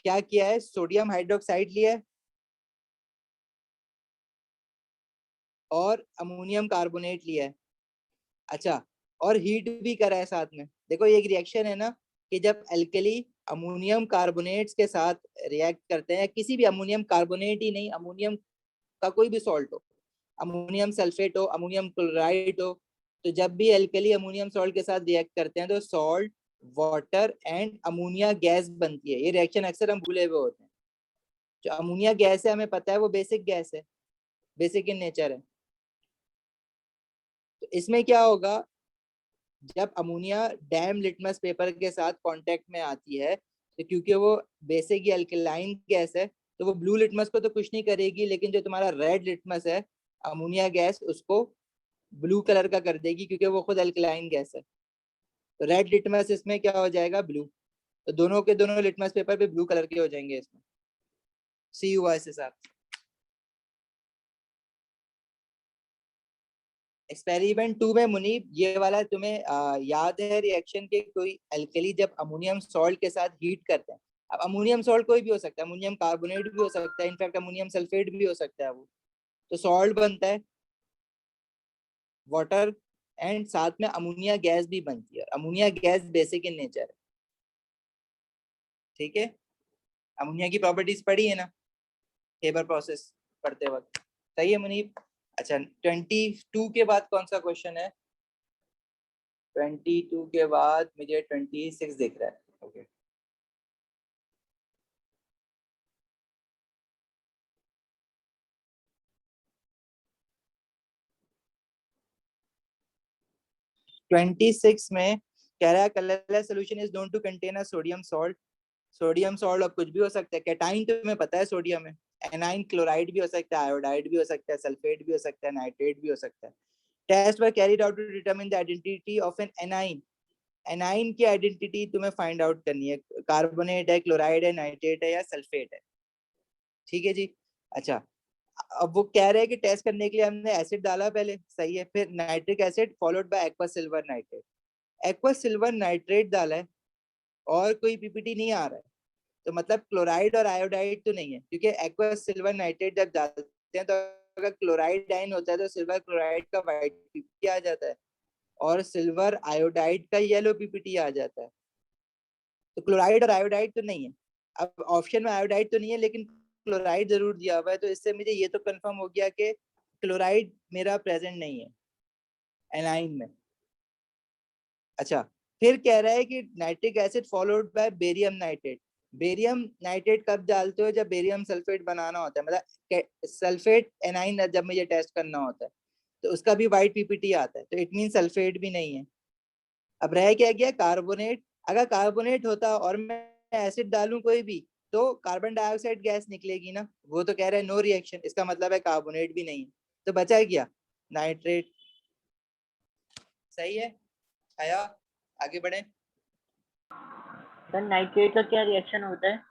क्या किया है? सोडियम हाइड्रोक्साइड लिया है और अमोनियम कार्बोनेट लिया है। अच्छा, और हीट भी करा है साथ में। देखो ये एक रिएक्शन है ना कि जब एल्कली अमोनियम कार्बोनेट्स के साथ रिएक्ट करते हैं, किसी भी अमोनियम कार्बोनेट ही नहीं, अमोनियम का कोई भी सॉल्ट हो, अमोनियम सल्फेट हो, अमोनियम क्लोराइड हो, तो जब भी एल्कली अमोनियम सॉल्ट के साथ रिएक्ट करते हैं तो salt, water and ammonia gas बनती है। ये रिएक्शन अक्सर हम भूले हुए होते हैं। जो अमोनिया गैस है हमें पता है वो बेसिक गैस है, बेसिक इन नेचर है। तो इसमें क्या होगा? जब अमोनिया डैम लिटमस पेपर के साथ कांटेक्ट में आती है, तो क्योंकि वो बेसिक अल्कलाइन गैस है, तो वो ब्लू लिटमस को तो कुछ नहीं करेगी, लेकिन जो तुम्हारा रेड लिटमस है अमोनिया गैस, उसको ब्लू कलर का कर देगी, क्योंकि वो खुद अल्कलाइन गैस है। तो रेड लिटमस इसमें क्या हो जाएगा, ब्लू। तो दोनों के दोनों लिटमस पेपर पे ब्लू कलर के हो जाएंगे इसमें। सी हुआ इसके साथ। एक्सपेरिमेंट 2 में मुनीब, ये वाला तुम्हें याद है रिएक्शन के, कोई अल्कली जब अमोनियम सॉल्ट के साथ हीट करते हैं। अब अमोनियम सॉल्ट कोई भी हो सकता है, अमोनियम कार्बोनेट भी हो सकता है, इनफैक्ट अमोनियम सल्फेट भी हो सकता है वो। तो सॉल्ट बनता है, वाटर, एंड साथ में अमोनिया गैस भी बनती है। Ammonia gas basic in nature है, ठीक है। अमोनिया की प्रॉपर्टीज पढ़ी है ना हेबर प्रोसेस पढ़ते वक्त, सही है मुनीब। अच्छा 22 के बाद कौन सा क्वेश्चन है? 22 के बाद मुझे 26 दिख रहा है। ओके, ट्वेंटी सिक्स में कह रहा है colourless solution is known to contain a sodium salt. Sodium salt अब कुछ भी हो सकता है। कैटाइन तो तुम्हें पता है सोडियम है। एनाइन क्लोराइड भी हो सकता है, आयोडाइड भी हो सकता है, सल्फेट भी हो सकता है, नाइट्रेट भी हो सकता है। Test were carried out to determine the identity of an anion. Anion की आइडेंटिटी तुम्हें फाइंड आउट करनी है, कार्बोनेट है, क्लोराइड है, नाइट्रेट है या सल्फेट है, ठीक है जी। अच्छा, अब वो कह रहे हैं कि टेस्ट करने के लिए हमने एसिड डाला पहले, सही है, फिर nitric acid followed by aqua silver nitrate. Aqua silver nitrate डाला है और कोई पीपीटी नहीं आ रहा है, तो मतलब क्लोराइड और आयोडाइड तो नहीं है, क्योंकि एक्वा सिल्वर नाइट्रेट जब डालते हैं तो अगर क्लोराइड आयन होता है तो सिल्वर क्लोराइड का व्हाइट पीपीटी आ जाता है, और सिल्वर आयोडाइड का येलो पीपीटी आ जाता है। तो क्लोराइड और आयोडाइड तो नहीं है। अब ऑप्शन में आयोडाइड तो नहीं है, लेकिन क्लोराइड जरूर दिया हुआ है, तो इससे मुझे ये तो कंफर्म हो गया कि क्लोराइड मेरा प्रेजेंट नहीं है एनाइन में। अच्छा, फिर कह रहा है कि nitric acid followed by barium nitrate. Barium nitrate कब डालते हो? जब बेरियम सल्फेट बनाना होता है, मतलब सल्फेट एनाइन जब मुझे टेस्ट करना होता है, तो उसका भी वाइट पीपीटी आता है, तो इट मीन सल्फेट भी नहीं है। अब रह क्या गया, कार्बोनेट। अगर कार्बोनेट होता और मैं एसिड डालूं कोई भी, तो कार्बन डाइऑक्साइड गैस निकलेगी ना, वो तो कह रहा है नो रिएक्शन, इसका मतलब है कार्बोनेट भी नहीं है, तो बचा गया नाइट्रेट। सही है आया, आगे बढ़े।
सर नाइट्रेट का क्या रिएक्शन होता है?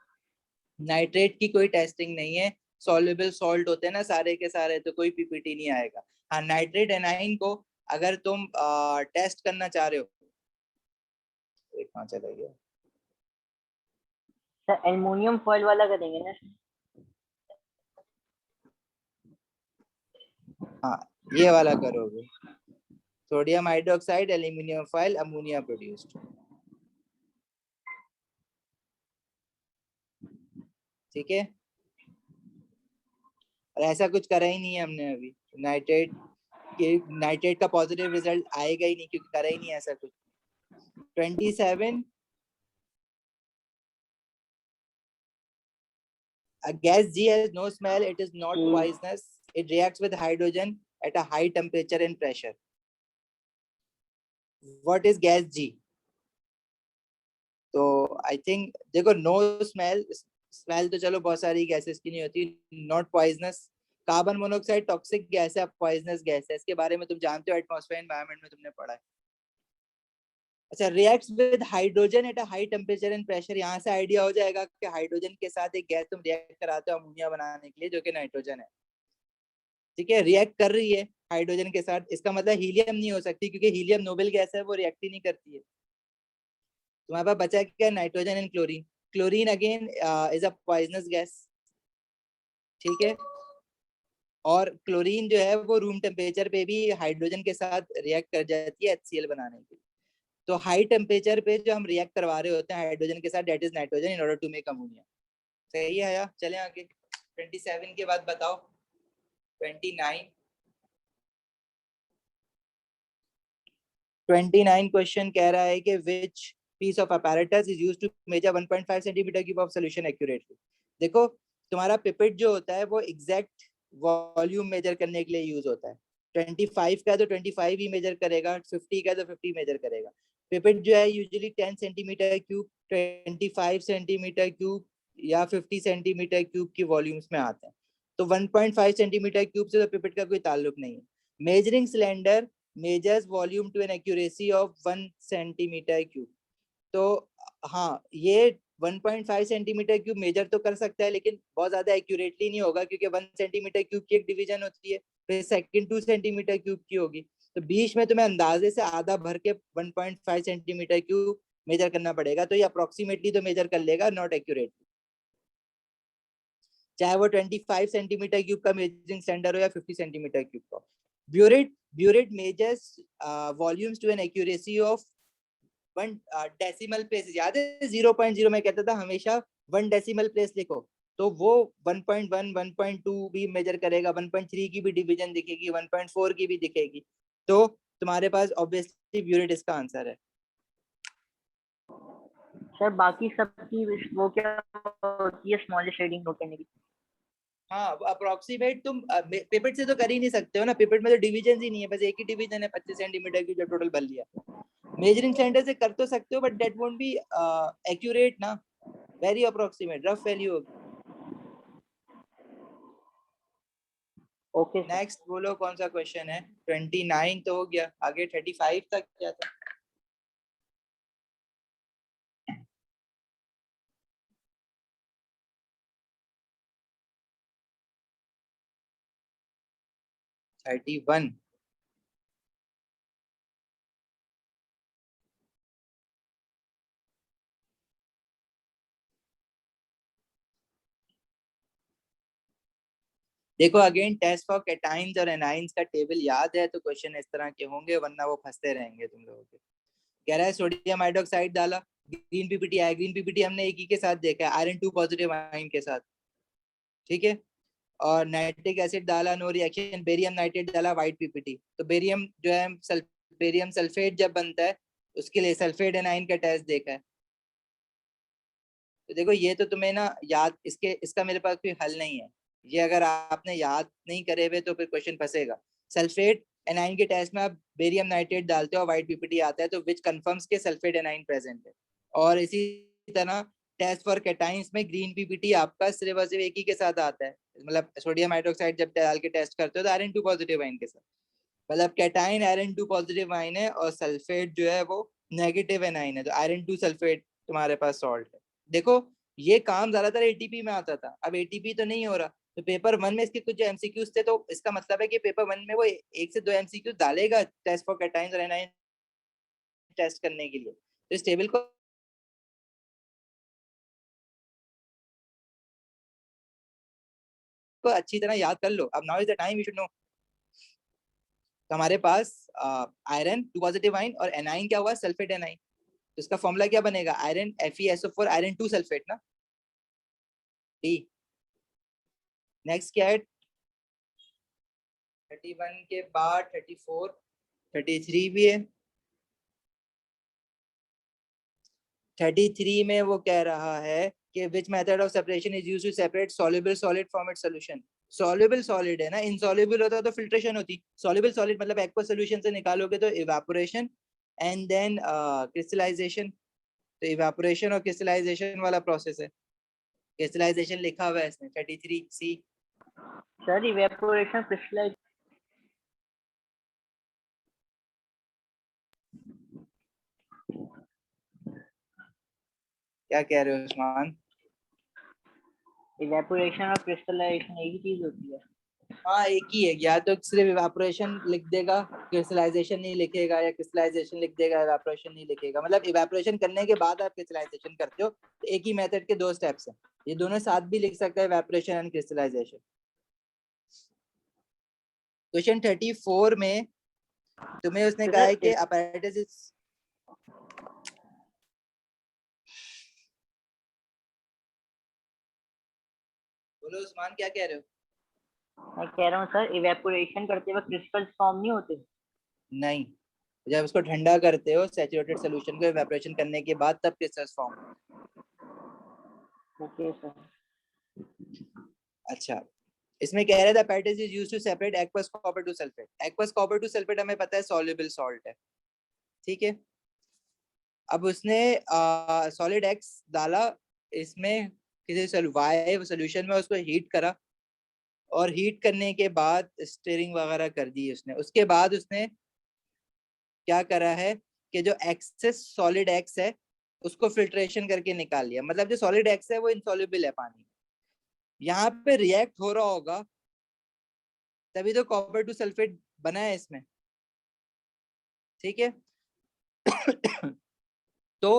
नाइट्रेट की कोई टेस्टिंग नहीं है, सॉल्युबल सॉल्ट होते हैं ना सारे के सारे, तो कोई पीपीटी नहीं आएगा। हाँ, नाइट्रेट एनाइन को अगर तुम टेस्ट करना चाह रहे हो, एक कहाँ चला गया,
सर एल्युमिनियम फॉइल वाला करेंगे ना?
हाँ ये वाला करोगे, sodium hydroxide aluminium foil ammonia produced, ठीक है। और ऐसा कुछ करा ही नहीं है हमने अभी, नाइट्रेट के नाइट्रेट का पॉजिटिव रिजल्ट आएगा ही नहीं, क्योंकि करा ही नहीं है ऐसा कुछ। 27, a gas G has no smell, it is not poisonous, it reacts with hydrogen at a high temperature and pressure. What is gas G? तो आई थिंक देखो, नो स्मेल, स्मेल तो चलो बहुत सारी गैसेस की नहीं होती। Not poisonous, carbon monoxide toxic gas है, पॉइजनस गैस है, इसके बारे में तुम जानते हो, एटमॉस्फेयर एनवायरनमेंट में तुमने पढ़ा है। अच्छा, reacts with hydrogen at a high temperature and pressure, यहाँ से आइडिया हो जाएगा कि हाइड्रोजन के साथ एक गैस तुम रिएक्ट कराते हो अमोनिया बनाने के लिए, जो कि नाइट्रोजन है, ठीक है। रिएक्ट कर रही है हाइड्रोजन के साथ, इसका मतलब हीलियम नहीं हो सकती, क्योंकि हीलियम नोबेल गैस है, वो रिएक्ट ही नहीं करती है। तुम्हारे पास बचा क्या, nitrogen and chlorine. Chlorine again is a poisonous gas, ठीक है। और क्लोरीन जो है वो रूम टेम्परेचर पे भी हाइड्रोजन के साथ रिएक्ट कर जाती है HCl बनाने के लिए। तो हाई टेम्परेचर पे जो हम रिएक्ट करवा रहे होते हैं हाइड्रोजन के साथ, that is nitrogen in order to make ammonia. सही है या चले आगे। 27 के बाद बताओ 29। 29 क्वेश्चन कह रहा है कि which piece of apparatus is used to measure 1.5 centimetre cube of solution accurately. देखो, तुम्हारा पिपेट जो होता है वो एग्जैक्ट वॉल्यूम मेजर करने के लिए यूज होता है, 25 का है तो 25 ही मेजर करेगा, 50 का है तो 50 मेजर करेगा। पिपेट जो है usually 10 centimetre cube, 25 centimetre cube या 50 सेंटीमीटर क्यूब की वॉल्यूम्स में आते हैं। तो 1.5 सेंटीमीटर क्यूब से तो पिपेट का कोई ताल्लुक नहीं है। Measuring cylinder measures volume to an accuracy of 1 centimetre cube. तो हाँ, ये 1.5 सेंटीमीटर क्यूब मेजर तो कर सकता है, लेकिन बहुत ज्यादा एक्यूरेटली नहीं होगा, क्योंकि 1 सेंटीमीटर क्यूब की एक डिवीजन होती है, फिर सेकंड 2 सेंटीमीटर क्यूब की होगी। तो बीच में तुम्हें अंदाजे से आधा भर के 1.5 सेंटीमीटर क्यूब मेजर करना पड़ेगा। तो ये अप्रोक्सीमेटली तो मेजर कर लेगा, नॉट एक्यूरेटली, चाहे वो 25 सेंटीमीटर क्यूब का मेजरिंग स्टैंडर्ड हो या 50 सेंटीमीटर क्यूब का। Burette measures volumes to an accuracy of 1 decimal place. याद है 0.0 में कहता था हमेशा 1 डेसिमल प्लेस लिखो, तो वो 1.1 1.2 भी मेजर करेगा, 1.3 की भी डिवीजन दिखेगी, 1.4 की भी दिखेगी। तो तुम्हारे पास ऑब्वियसली ब्यूरेट इसका आंसर है।
सर बाकी सब की वो क्या होती है स्मॉलेस्ट रीडिंग नोट करने की?
हाँ, अप्रोक्सीमेट तुम पिपेट से तो कर ही नहीं सकते हो ना, पिपेट में तो डिवीजन ही नहीं है, बस एक ही डिवीजन है 25 सेंटीमीटर की जो टोटल भर लिया। मेजरिंग स्टैंडर्ड से कर तो सकते हो, but that won't be accurate ना, वेरी अप्रोक्सीमेट, रफ वैल्यू होगी।
Okay sir.
नेक्स्ट बोलो कौन सा क्वेश्चन है? 29 तो हो गया, आगे 35 तक क्या था? Thirty one. देखो अगेन, टेस्ट फॉर कैटाइंस और एनाइंस का टेबल याद है तो क्वेश्चन इस तरह के होंगे, वरना वो फंसते रहेंगे तुम लोगों के। कह रहा है सोडियम हाइड्रोक्साइड डाला, ग्रीन पीपीटी आया। ग्रीन पीपीटी हमने एक ही के साथ देखा है, आयरन 2 पॉजिटिव आयन के साथ, ठीक है। और नाइट्रिक एसिड डाला, नो रिएक्शन। बेरियम नाइट्रेट डाला, व्हाइट पीपीटी। तो बेरियम जो है बेरियम सल्फेट जब बनता है, उसके लिए सल्फेट एनाइन का टेस्ट देखा है। तो देखो ये तो तुम्हें ना याद, इसका मेरे पास कोई हल नहीं है, ये अगर आपने याद नहीं करे हुए तो फिर क्वेश्चन फंसेगा। सल्फेट एनाइन के टेस्ट में आप बेरियम नाइट्रेट डालते हो, व्हाइट पीपीटी आता है, तो विच कंफर्म्स के सल्फेट एनाइन प्रेजेंट है। और इसी तरह टेस्ट फॉर कैटाइंस में ग्रीन पीपीटी आपका सिर्फ और सिर्फ एक ही के साथ आता है, मतलब सोडियम हाइड्रोक्साइड जब डाल के टेस्ट करते हो तो आयरन 2 पॉजिटिव आयन के साथ, मतलब कैटाइन आयरन 2 पॉजिटिव आयन है और सल्फेट जो है वो नेगेटिव एनाइन है, तो आयरन 2 सल्फेट तुम्हारे पास सॉल्ट है। देखो ये काम ज्यादातर एटीपी में आता था, अब एटीपी तो नहीं हो रहा, तो पेपर 1 में इसके कुछ जो एमसीक्यूज थे, तो इसका मतलब है कि पेपर 1 में वो 1 से 2 एमसीक्यू डालेगा टेस्ट फॉर कैटाइंस और एनाइन टेस्ट करने के लिए। तो इस टेबल को अच्छी तरह याद कर लो। अब now is the time you should know. तो हमारे पास आयरन 2 पॉजिटिव आयन और एनाइन क्या हुआ, सल्फेट एनाइन। तो इसका फॉर्मूला क्या बनेगा, आयरन FeSO4 आयरन 2 सल्फेट ना, डी। नेक्स्ट क्या है, 31 के बाद 34 33 भी है। 33 में वो कह रहा है कि which method of separation is used to separate soluble solid from its solution. Soluble solid है ना, इनसॉल्युबल होता तो फिल्ट्रेशन होती, सॉल्युबल सॉलिड मतलब एक्वस सॉल्यूशन से निकालोगे तो इवेपोरेशन एंड देन क्रिस्टलाइजेशन। तो इवेपोरेशन और क्रिस्टलाइजेशन वाला प्रोसेस है, क्रिस्टलाइजेशन लिखा हुआ है इसमें 33C।
सर इवेपोरेशन क्रिस्टलाइज
क्या कह रहे हो उस्मान?
इवेपोरेशन और क्रिस्टलाइजेशन एक ही चीज होती है?
हाँ एक ही है, या तो सिर्फ इवेपोरेशन लिख देगा, क्रिस्टलाइजेशन नहीं लिखेगा, या क्रिस्टलाइजेशन लिख देगा, इवेपोरेशन नहीं लिखेगा। मतलब इवेपोरेशन करने के बाद आप क्रिस्टलाइजेशन करते हो, तो एक ही मेथड के 2 स्टेप्स हैं, ये दोनों साथ भी लिख सकता है, इवेपोरेशन एंड क्रिस्टलाइजेशन। क्वेश्चन 34 में तुम्हें उसने
तो
कहा है
सर
कि apparatus बोलो उस्मान क्या कह रहे हो?
मैं कह रहा हूँ सर इवेपोरेशन करते वक्त क्रिस्टल्स फॉर्म नहीं होते?
नहीं, जब उसको ठंडा करते हो सैचुरेटेड सॉल्यूशन को, इवेपोरेशन करने के बाद तब क्रिस्टल्स फॉर्म।
Okay sir.
अच्छा, इसमें कह रहा था apparatus is used to separate aqueous copper to sulfate. Aqueous copper to sulfate हमें पता है soluble salt है, ठीक है। अब उसने सॉलिड एक्स डाला इसमें किसी सोल्यूशन में, उसको हीट करा, और हीट करने के बाद स्टीयरिंग वगैरह कर दी उसने। उसके बाद उसने क्या करा है कि जो एक्सेस सॉलिड एक्स है उसको फिल्ट्रेशन करके निकाल लिया। मतलब जो सॉलिड एक्स है वो इनसॉल्युबल है पानी। यहाँ पे रिएक्ट हो रहा होगा तभी तो कॉपर टू सल्फेट बना है इसमें, ठीक है। तो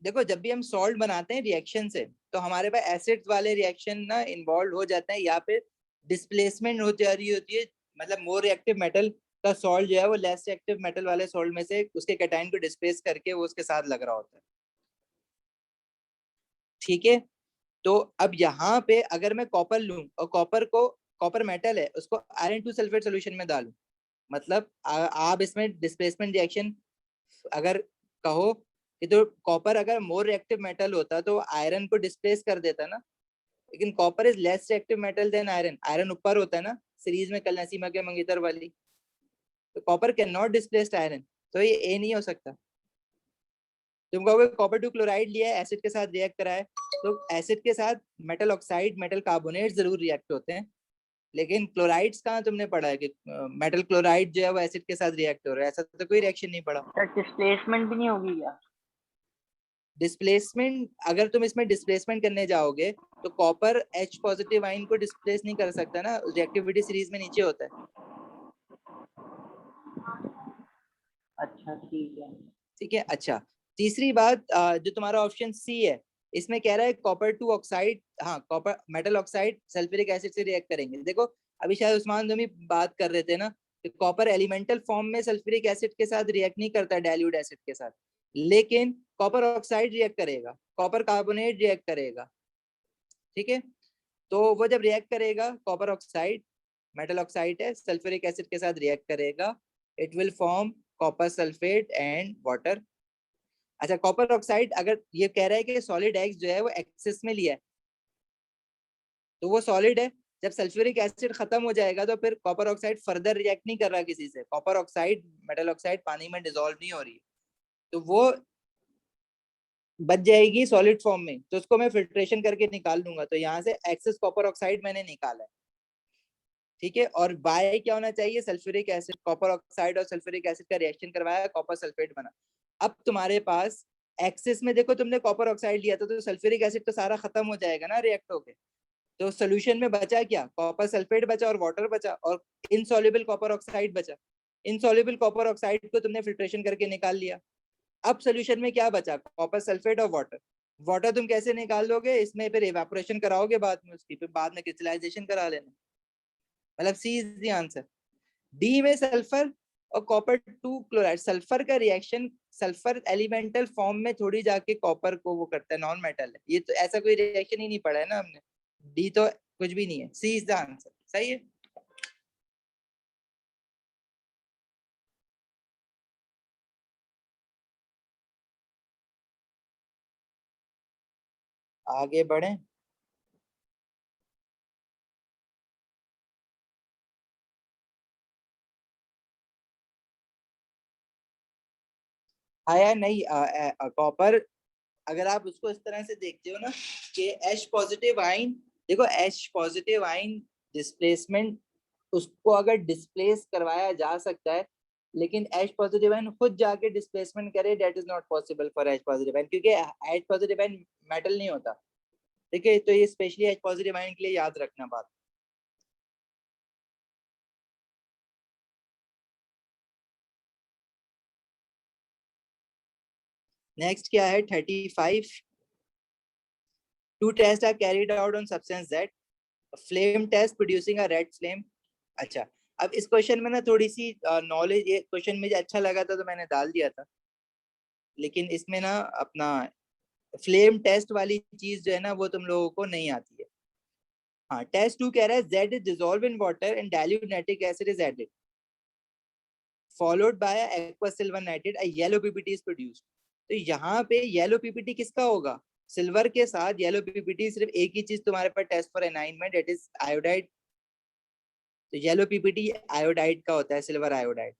देखो जब भी हम सॉल्ट बनाते हैं रिएक्शन से, तो हमारे पास एसिड्स वाले रिएक्शन ना इन्वॉल्व हो जाते हैं, या फिर डिस्प्लेसमेंट हो जा रही होती है। मतलब मोर रिएक्टिव मेटल का सॉल्ट जो है वो लेस रिएक्टिव मेटल वाले सॉल्ट में से उसके कैटायन को डिस्प्लेस करके वो उसके साथ लग रहा होता है, ठीक है। तो अब यहाँ पे अगर मैं कॉपर लूं और कॉपर मेटल है उसको आयरन टू सल्फेट सोल्यूशन में डालूं, मतलब आप इसमें डिस्प्लेसमेंट रिएक्शन अगर कहो कि तो कॉपर अगर मोर रिएक्टिव मेटल होता तो आयरन को डिस्प्लेस कर देता ना, लेकिन copper is less reactive metal than iron. Iron ऊपर होता है ना सीरीज में कल नसीमा के मंगेतर वाली, तो copper can not displace iron, तो ये ए नहीं हो सकता। तुम कहोगे कॉपर टू क्लोराइड लिया है, एसिड के साथ रिएक्ट करा है, तो एसिड के साथ मेटल ऑक्साइड मेटल कार्बोनेट जरूर रिएक्ट होते हैं, लेकिन क्लोराइड्स कहाँ तुमने पढ़ा है कि मेटल क्लोराइड जो है वो एसिड के साथ रिएक्ट हो रहा है? ऐसा तो कोई रिएक्शन नहीं पड़ा।
डिस्प्लेसमेंट भी नहीं होगी क्या?
डिस्प्लेसमेंट, अगर तुम इसमें डिस्प्लेसमेंट करने जाओगे तो कॉपर H पॉजिटिव आयन को डिस्प्लेस नहीं कर सकता ना, रिएक्टिविटी सीरीज में नीचे होता है।
अच्छा ठीक है।
ठीक है। अच्छा, तीसरी बात, जो तुम्हारा ऑप्शन सी है इसमें कह रहा है कॉपर टू ऑक्साइड, हाँ copper metal oxide sulphuric acid से रिएक्ट करेंगे। देखो अभी शायद उस्मान तुम ही बात कर रहे थे ना कि कॉपर एलिमेंटल फॉर्म में सल्फ्यूरिक एसिड के साथ रिएक्ट नहीं करता डाइल्यूट एसिड के साथ, लेकिन कॉपर ऑक्साइड रिएक्ट करेगा, कॉपर कार्बोनेट रिएक्ट करेगा, ठीक है। तो वो जब रिएक्ट करेगा कॉपर ऑक्साइड, मेटल ऑक्साइड है, सल्फ्यूरिक एसिड के साथ रिएक्ट करेगा, it will form copper sulphate and water. अच्छा, कॉपर ऑक्साइड अगर ये कह रहा है कि सॉलिड एक्स जो है वो एक्सिस में लिया है, तो वो सॉलिड है। जब सल्फ्यूरिक एसिड खत्म हो जाएगा तो फिर कॉपर ऑक्साइड फर्दर रिएक्ट नहीं कर रहा किसी से, कॉपर ऑक्साइड मेटल ऑक्साइड पानी में डिसॉल्व नहीं हो रही, तो वो बच जाएगी सॉलिड फॉर्म में, तो उसको मैं फिल्ट्रेशन करके निकाल लूंगा। तो यहाँ से एक्सेस कॉपर ऑक्साइड मैंने निकाला है, ठीक है। और बाय क्या होना चाहिए, सल्फ्यूरिक एसिड, कॉपर ऑक्साइड और सल्फ्यूरिक एसिड का रिएक्शन करवाया, कॉपर सल्फेट बना। अब तुम्हारे पास एक्सेस में देखो तुमने कॉपर ऑक्साइड लिया था तो सल्फ्यूरिक एसिड तो सारा खत्म हो जाएगा ना रिएक्ट होके, तो सोल्यूशन में बचा क्या, कॉपर सल्फेट बचा और वाटर बचा, और इनसॉल्युबल कॉपर ऑक्साइड बचा। इनसॉल्युबल कॉपर ऑक्साइड को तुमने फिल्ट्रेशन करके निकाल लिया। अब सोल्यूशन में क्या बचा, कॉपर सल्फेट और वाटर। वाटर तुम कैसे निकाल लोगे, इसमें फिर इवेपोरेशन कराओगे बाद में उसकी, फिर बाद में क्रिस्टलाइजेशन करा लेना। मतलब सी इज द आंसर। डी में सल्फर और कॉपर टू क्लोराइड, सल्फर का रिएक्शन सल्फर एलिमेंटल फॉर्म में थोड़ी जाके कॉपर को वो करता है, नॉन मेटल है ये, तो ऐसा कोई रिएक्शन ही नहीं पड़ा है ना हमने। डी तो कुछ भी नहीं है, सी इज द आंसर। सही है। आगे बढ़े। हाँ यार नहीं, कॉपर अगर आप उसको इस तरह से देखते हो ना कि H पॉजिटिव आइन, देखो H पॉजिटिव आइन डिस्प्लेसमेंट, उसको अगर डिस्प्लेस करवाया जा सकता है, लेकिन H पॉजिटिव आइन खुद जाके डिस्प्लेसमेंट करे, that is not possible for H positive ion, क्योंकि H पॉजिटिव आइन मेटल नहीं होता, ठीक है। तो ये स्पेशली H पॉजिटिव आइन के लिए याद रखना बात। नेक्स्ट क्या है 35, two test are carried out on substance that, flame test producing a red flame. अच्छा, अब इस क्वेश्चन में ना थोड़ी सी नॉलेज, ये क्वेश्चन मुझे अच्छा लगा था तो मैंने डाल दिया था, लेकिन इसमें ना अपना फ्लेम टेस्ट वाली चीज जो है ना वो तुम लोगों को नहीं आती है। हाँ, टेस्ट 2 कह रहा है Z is dissolved in water and dilute nitric acid is added followed by aqueous silver nitrate, a yellow PPT is produced। तो यहाँ पे येलो पीपीटी किसका होगा, सिल्वर के साथ येलो पीपीटी, सिर्फ एक ही चीज तुम्हारे पास टेस्ट फॉर एनाइन में, डेट इज आयोडाइड। तो येलो पीपीटी आयोडाइड का होता है, सिल्वर आयोडाइड।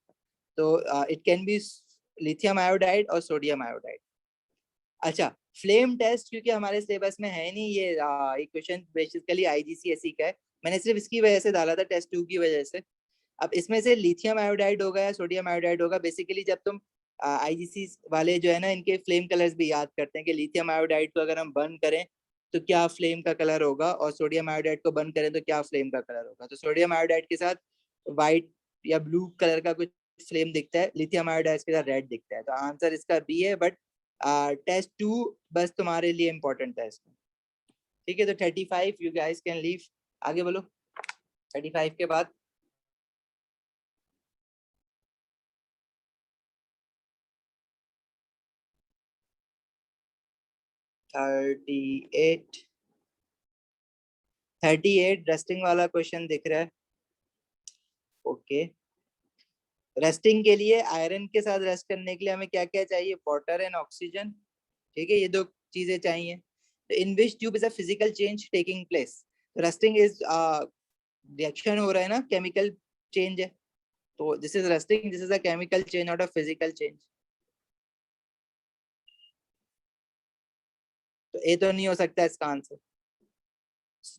तो it can be lithium iodide और सोडियम आयोडाइड। अच्छा, फ्लेम टेस्ट क्योंकि हमारे सिलेबस में है नहीं ये, क्वेश्चन बेसिकली आईजीसीएसई का है, मैंने सिर्फ इसकी वजह से डाला था, टेस्ट 2 की वजह से। अब इसमें से लिथियम आयोडाइड होगा या सोडियम आयोडाइड होगा, बेसिकली जब तुम आईजीसी वाले जो है ना, इनके फ्लेम कलर्स भी याद करते हैं कि लिथियम आयोडाइड को अगर हम बर्न करें तो क्या फ्लेम का कलर होगा, और सोडियम आयोडाइड को बर्न करें तो क्या फ्लेम का कलर होगा। तो सोडियम आयोडाइड के साथ व्हाइट या ब्लू कलर का कुछ फ्लेम दिखता है, लिथियम आयोडाइड के साथ रेड दिखता है। तो आंसर इसका बी है, बट टेस्ट 2 बस तुम्हारे लिए इम्पोर्टेंट था इसमें। ठीक है, तो 35 यू गाइस कैन लीव। आगे बोलो 35 के बाद। 38 रेस्टिंग वाला क्वेश्चन दिख रहा है। ओके, रेस्टिंग के लिए आयरन के साथ रेस्ट करने के लिए हमें क्या क्या चाहिए, वाटर एंड ऑक्सीजन। ठीक है, ये दो चीजें चाहिए। तो in which tube is a physical change taking place, rusting is reaction हो रहा है ना, केमिकल चेंज है, तो this is rusting, this is a chemical change not a physical change. तो ए तो नहीं हो सकता इसका answer.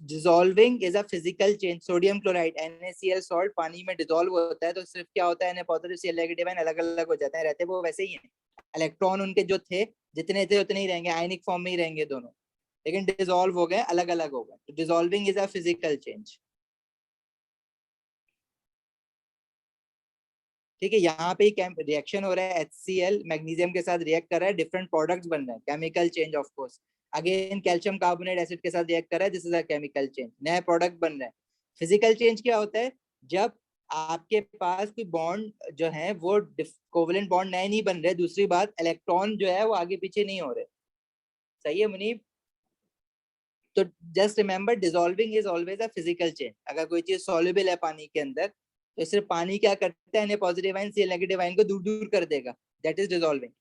Dissolving is a physical change, sodium chloride NaCl salt पानी में डिसॉल्व होता है, तो सिर्फ क्या होता है, Na positive Cl negative ion अलग अलग हो जाते हैं, रहते वो वैसे ही हैं, इलेक्ट्रॉन उनके जो थे जितने थे उतने ही रहेंगे, आयनिक फॉर्म में ही रहेंगे दोनों, लेकिन डिसॉल्व हो गए, अलग अलग हो गए। तो dissolving is a physical change. ठीक है, यहाँ पे रिएक्शन हो रहा है, HCl मैग्नीशियम के साथ रिएक्ट कर रहा है, डिफरेंट प्रोडक्ट्स बन रहे हैं, chemical change of course. Again calcium carbonate acid के साथ रिएक्ट कर रहा है, this is a chemical change, नए प्रोडक्ट बन रहे हैं। फिजिकल चेंज क्या होता है, जब आपके पास कोई बॉन्ड जो है वो कोवलेंट बॉन्ड नए नहीं बन रहे, दूसरी बात इलेक्ट्रॉन जो है वो आगे पीछे नहीं हो रहे। सही है मुनीब? तो just remember dissolving is always a physical change. अगर कोई चीज सॉल्युबल है पानी के अंदर, तो सिर्फ पानी क्या करता है, positive ion Cl negative ion को दूर दूर कर देगा, that is dissolving,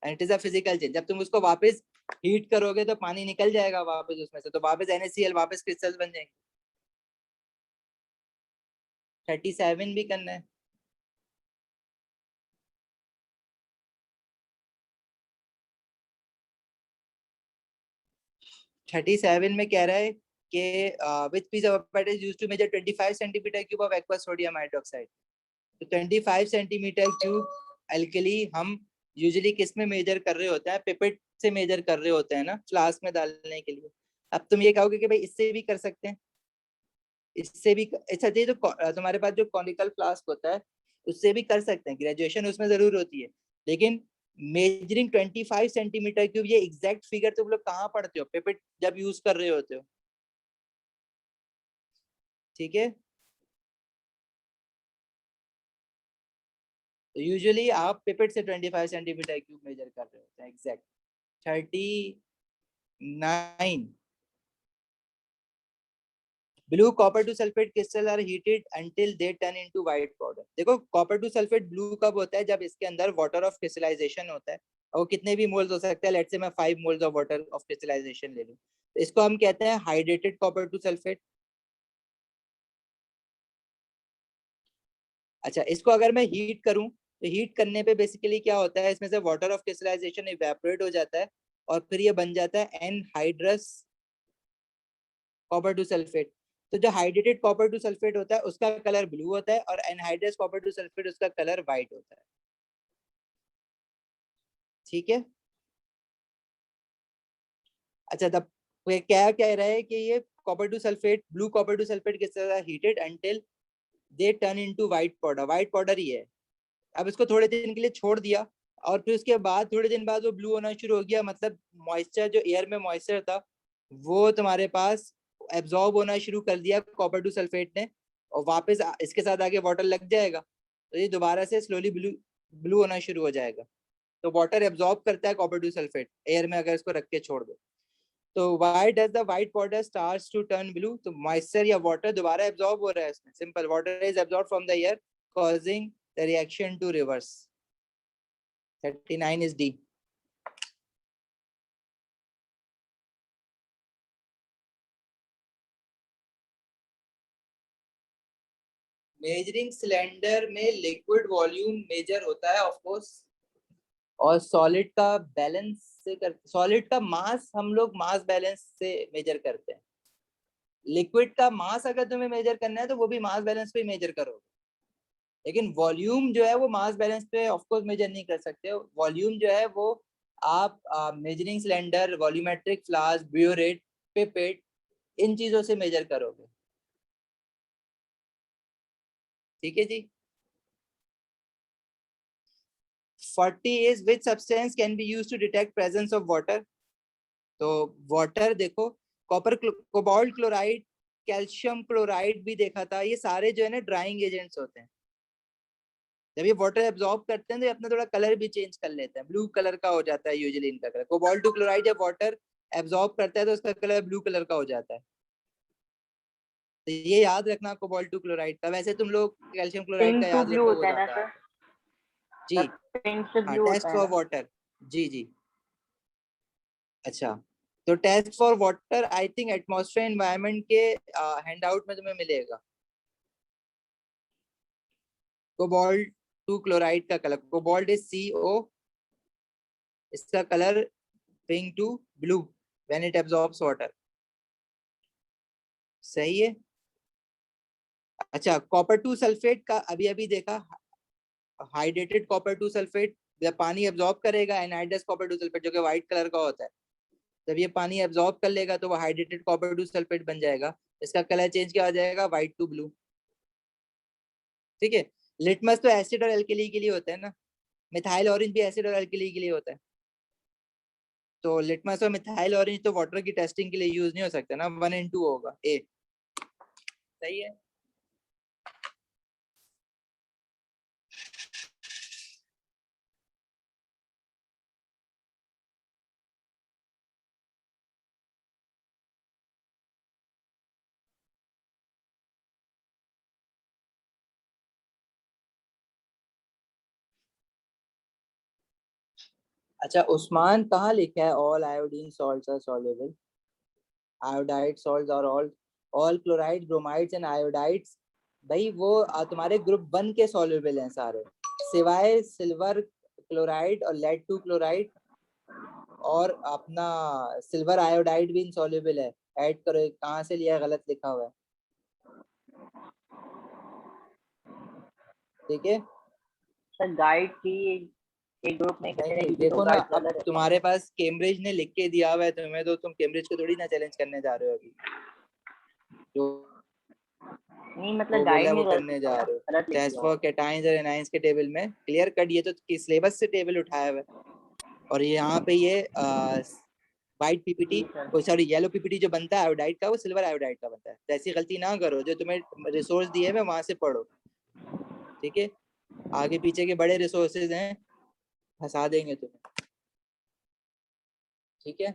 and it is a physical change. जब तुम उसको वापस हीट करोगे तो पानी निकल जाएगा वापस उसमें से, तो वापस NaCl वापस क्रिस्टल्स बन जाएंगे। 37 भी करना है। 37 में कह रहा है कि which piece of apparatus used to measure 25 centimetre cube of aqueous sodium hydroxide। तो 25 सेंटीमीटर क्यूब एल्कली हम यूजुअली किस में मेजर कर रहे होते हैं, पिपेट से मेजर कर रहे होते हैं ना, फ्लास्क में डालने के लिए। अब तुम ये कहोगे कि भाई इससे भी कर सकते हैं, इससे भी अच्छा, ये जो तुम्हारे पास जो कॉनिकल फ्लास्क होता है उससे भी कर सकते हैं, ग्रेजुएशन उसमें जरूर होती है, लेकिन मेजरिंग 25 सेंटीमीटर क्यूब, ये एग्जैक्ट फिगर तुम लोग कहाँ पढ़ते हो, पिपेट जब यूज कर रहे होते हो। ठीक है, तो यूजुअली आप पिपेट से 25 सेंटीमीटर क्यूब मेजर कर रहे होते हैं exact. 39, blue copper two sulphate crystal are heated until they turn into white powder. देखो कॉपर टू सल्फेट ब्लू कब होता है, जब इसके अंदर वाटर ऑफ क्रिस्टलाइजेशन होता है, और वो कितने भी मोल्स हो सकते हैं, लेट्स से मैं 5 moles of water of crystallisation ले लूं, तो इसको हम कहते हैं हाइड्रेटेड कॉपर टू सल्फेट। अच्छा, इसको अगर मैं हीट करूं, तो हीट करने पे बेसिकली क्या होता है, इसमें से वाटर ऑफ क्रिस्टलाइजेशन इवेपोरेट हो जाता है, और फिर ये बन जाता है एनहाइड्रस कॉपर टू सल्फेट। तो जो हाइड्रेटेड कॉपर टू सल्फेट होता है उसका कलर ब्लू होता है, और एनहाइड्रस कॉपर टू सल्फेट उसका कलर व्हाइट होता है। ठीक है, अच्छा तब क्या कह रहा है कि ये copper two sulphate, blue copper two sulphate किस तरह heated until they turn into white powder, white powder ही है। अब इसको थोड़े दिन के लिए छोड़ दिया, और फिर उसके बाद थोड़े दिन बाद वो ब्लू होना शुरू हो गया, मतलब मॉइस्चर, जो एयर में मॉइस्चर था वो तुम्हारे पास एब्जॉर्ब होना शुरू कर दिया कॉपर टू सल्फेट ने, और वापस इसके साथ आगे वाटर लग जाएगा, तो ये दोबारा से स्लोली ब्लू ब्लू होना शुरू हो जाएगा। तो वाटर एब्जॉर्ब करता है कॉपर टू सल्फेट एयर में, अगर इसको रख के छोड़ दो। तो why does the white powder starts to turn blue, तो मॉइस्चर या वाटर दोबारा एब्जॉर्ब हो रहा है इसमें, simple, water is absorb from the air causing the reaction to reverse। 39 is D। Measuring cylinder में लिक्विड वॉल्यूम मेजर होता है ऑफ कोर्स, और सॉलिड का बैलेंस से कर, सॉलिड का मास हम लोग मास बैलेंस से मेजर करते हैं। लिक्विड का मास अगर तुम्हें मेजर करना है तो वो भी मास बैलेंस पे मेजर करोगे, लेकिन वॉल्यूम जो है वो मास बैलेंस पे ऑफ कोर्स मेजर नहीं कर सकते। वॉल्यूम जो है वो आप measuring cylinder, volumetric flask, burette, pipette, इन चीजों से मेजर करोगे। ठीक है जी। 40 is which substance can be used to detect presence of water? तो वाटर देखो, copper, cobalt chloride, calcium chloride भी देखा था, ये सारे जो है ना ड्राइंग एजेंट्स होते हैं। जब ये वाटर एब्जॉर्ब करते हैं तो ये अपना थोड़ा कलर भी चेंज कर लेते हैं, ब्लू कलर का हो जाता है यूजुअली इनका कलर। कोबाल्ट क्लोराइड जब वाटर एब्जॉर्ब करता है तो उसका कलर ब्लू कलर का हो जाता है। तो ये याद रखना कोबाल्ट क्लोराइड का। वैसे तुम लोग कैल्शियम क्लोराइड का
पिंक टू
याद
ब्लू
रखो, वो
होता है ना
ज्यादा
सर?
आता है। जी
पिंक से
हाँ,
ब्लू
टेस्ट
होता है
फॉर
ना?
वाटर। जी जी। अच्छा, तो test for water I think atmosphere environment के हैंडआउट में तुम्हें मिलेगा। कोबाल्ट टू क्लोराइड का कलर, कोबाल्ट इज CO, इसका colour pink to blue when it absorbs water. सही है। अच्छा, कॉपर टू सल्फेट का अभी अभी देखा, हाइड्रेटेड कॉपर टू सल्फेट जब पानी एब्जॉर्ब करेगा, एनाइड्रस कॉपर टू सल्फेट जो कि व्हाइट कलर का होता है, जब ये पानी एब्जॉर्ब कर लेगा तो वो हाइड्रेटेड कॉपर टू सल्फेट बन जाएगा। इसका कलर चेंज क्या हो जाएगा, व्हाइट टू ब्लू। ठीक है। लिटमस तो एसिड और एल्कली के लिए होता है ना, मिथाइल ऑरेंज भी एसिड और एल्कली के लिए होता है। तो लिटमस और मिथाइल ऑरेंज तो वाटर की टेस्टिंग के लिए यूज नहीं हो सकता ना, 1 and 2 होगा ए। सही है। अच्छा, उस्मान कहाँ लिखा है all iodine salts are soluble? Iodide salts और all chloride, bromides and iodides, भाई वो तुम्हारे ग्रुप 1 के सॉल्युबल हैं सारे, सिवाय सिल्वर क्लोराइड और लेड टू क्लोराइड, और अपना सिल्वर आयोडाइड भी इनसॉल्युबल है। ऐड करो, कहाँ से लिया है, गलत लिखा हुआ है। ठीक है।
सर गाइड की एक ग्रुप में
नहीं
कितने
नहीं,
की
देखो
दो
ना,
गाइड
अब
अलग है।
तुम्हारे पास कैम्ब्रिज ने लिख के दिया हुआ है तुम्हें, तो तुम कैम्ब्रिज को थोड़ी ना चैलेंज करने जा रहे हो अभी। जो
नहीं मतलब
वो बोला
गाइड
वो
में गलत
करने
लिखा
जा
हुआ है,
रहे हो।
गलत लिख
टेस्ट
दिया
फॉर
हुआ
कैटाइंस और एनाइंस के टेबल में क्लियर कट, ये तो सिलेबस से टेबल उठाया हुआ है। और यहाँ पे ये व्हाइट
है।
पीपीटी,
जी सर।
सॉरी येलो पीपीटी जो बनता है आयोडाइड का, वो सिल्वर आयोडाइड का बनता है। तो ऐसी गलती ना करो, जो तुम्हें रिसोर्स दिए हुए वहां से पढ़ो। ठीक है। आगे पीछे के बड़े रिसोर्सेज हैं, फंसा देंगे तुम्हें। ठीक है।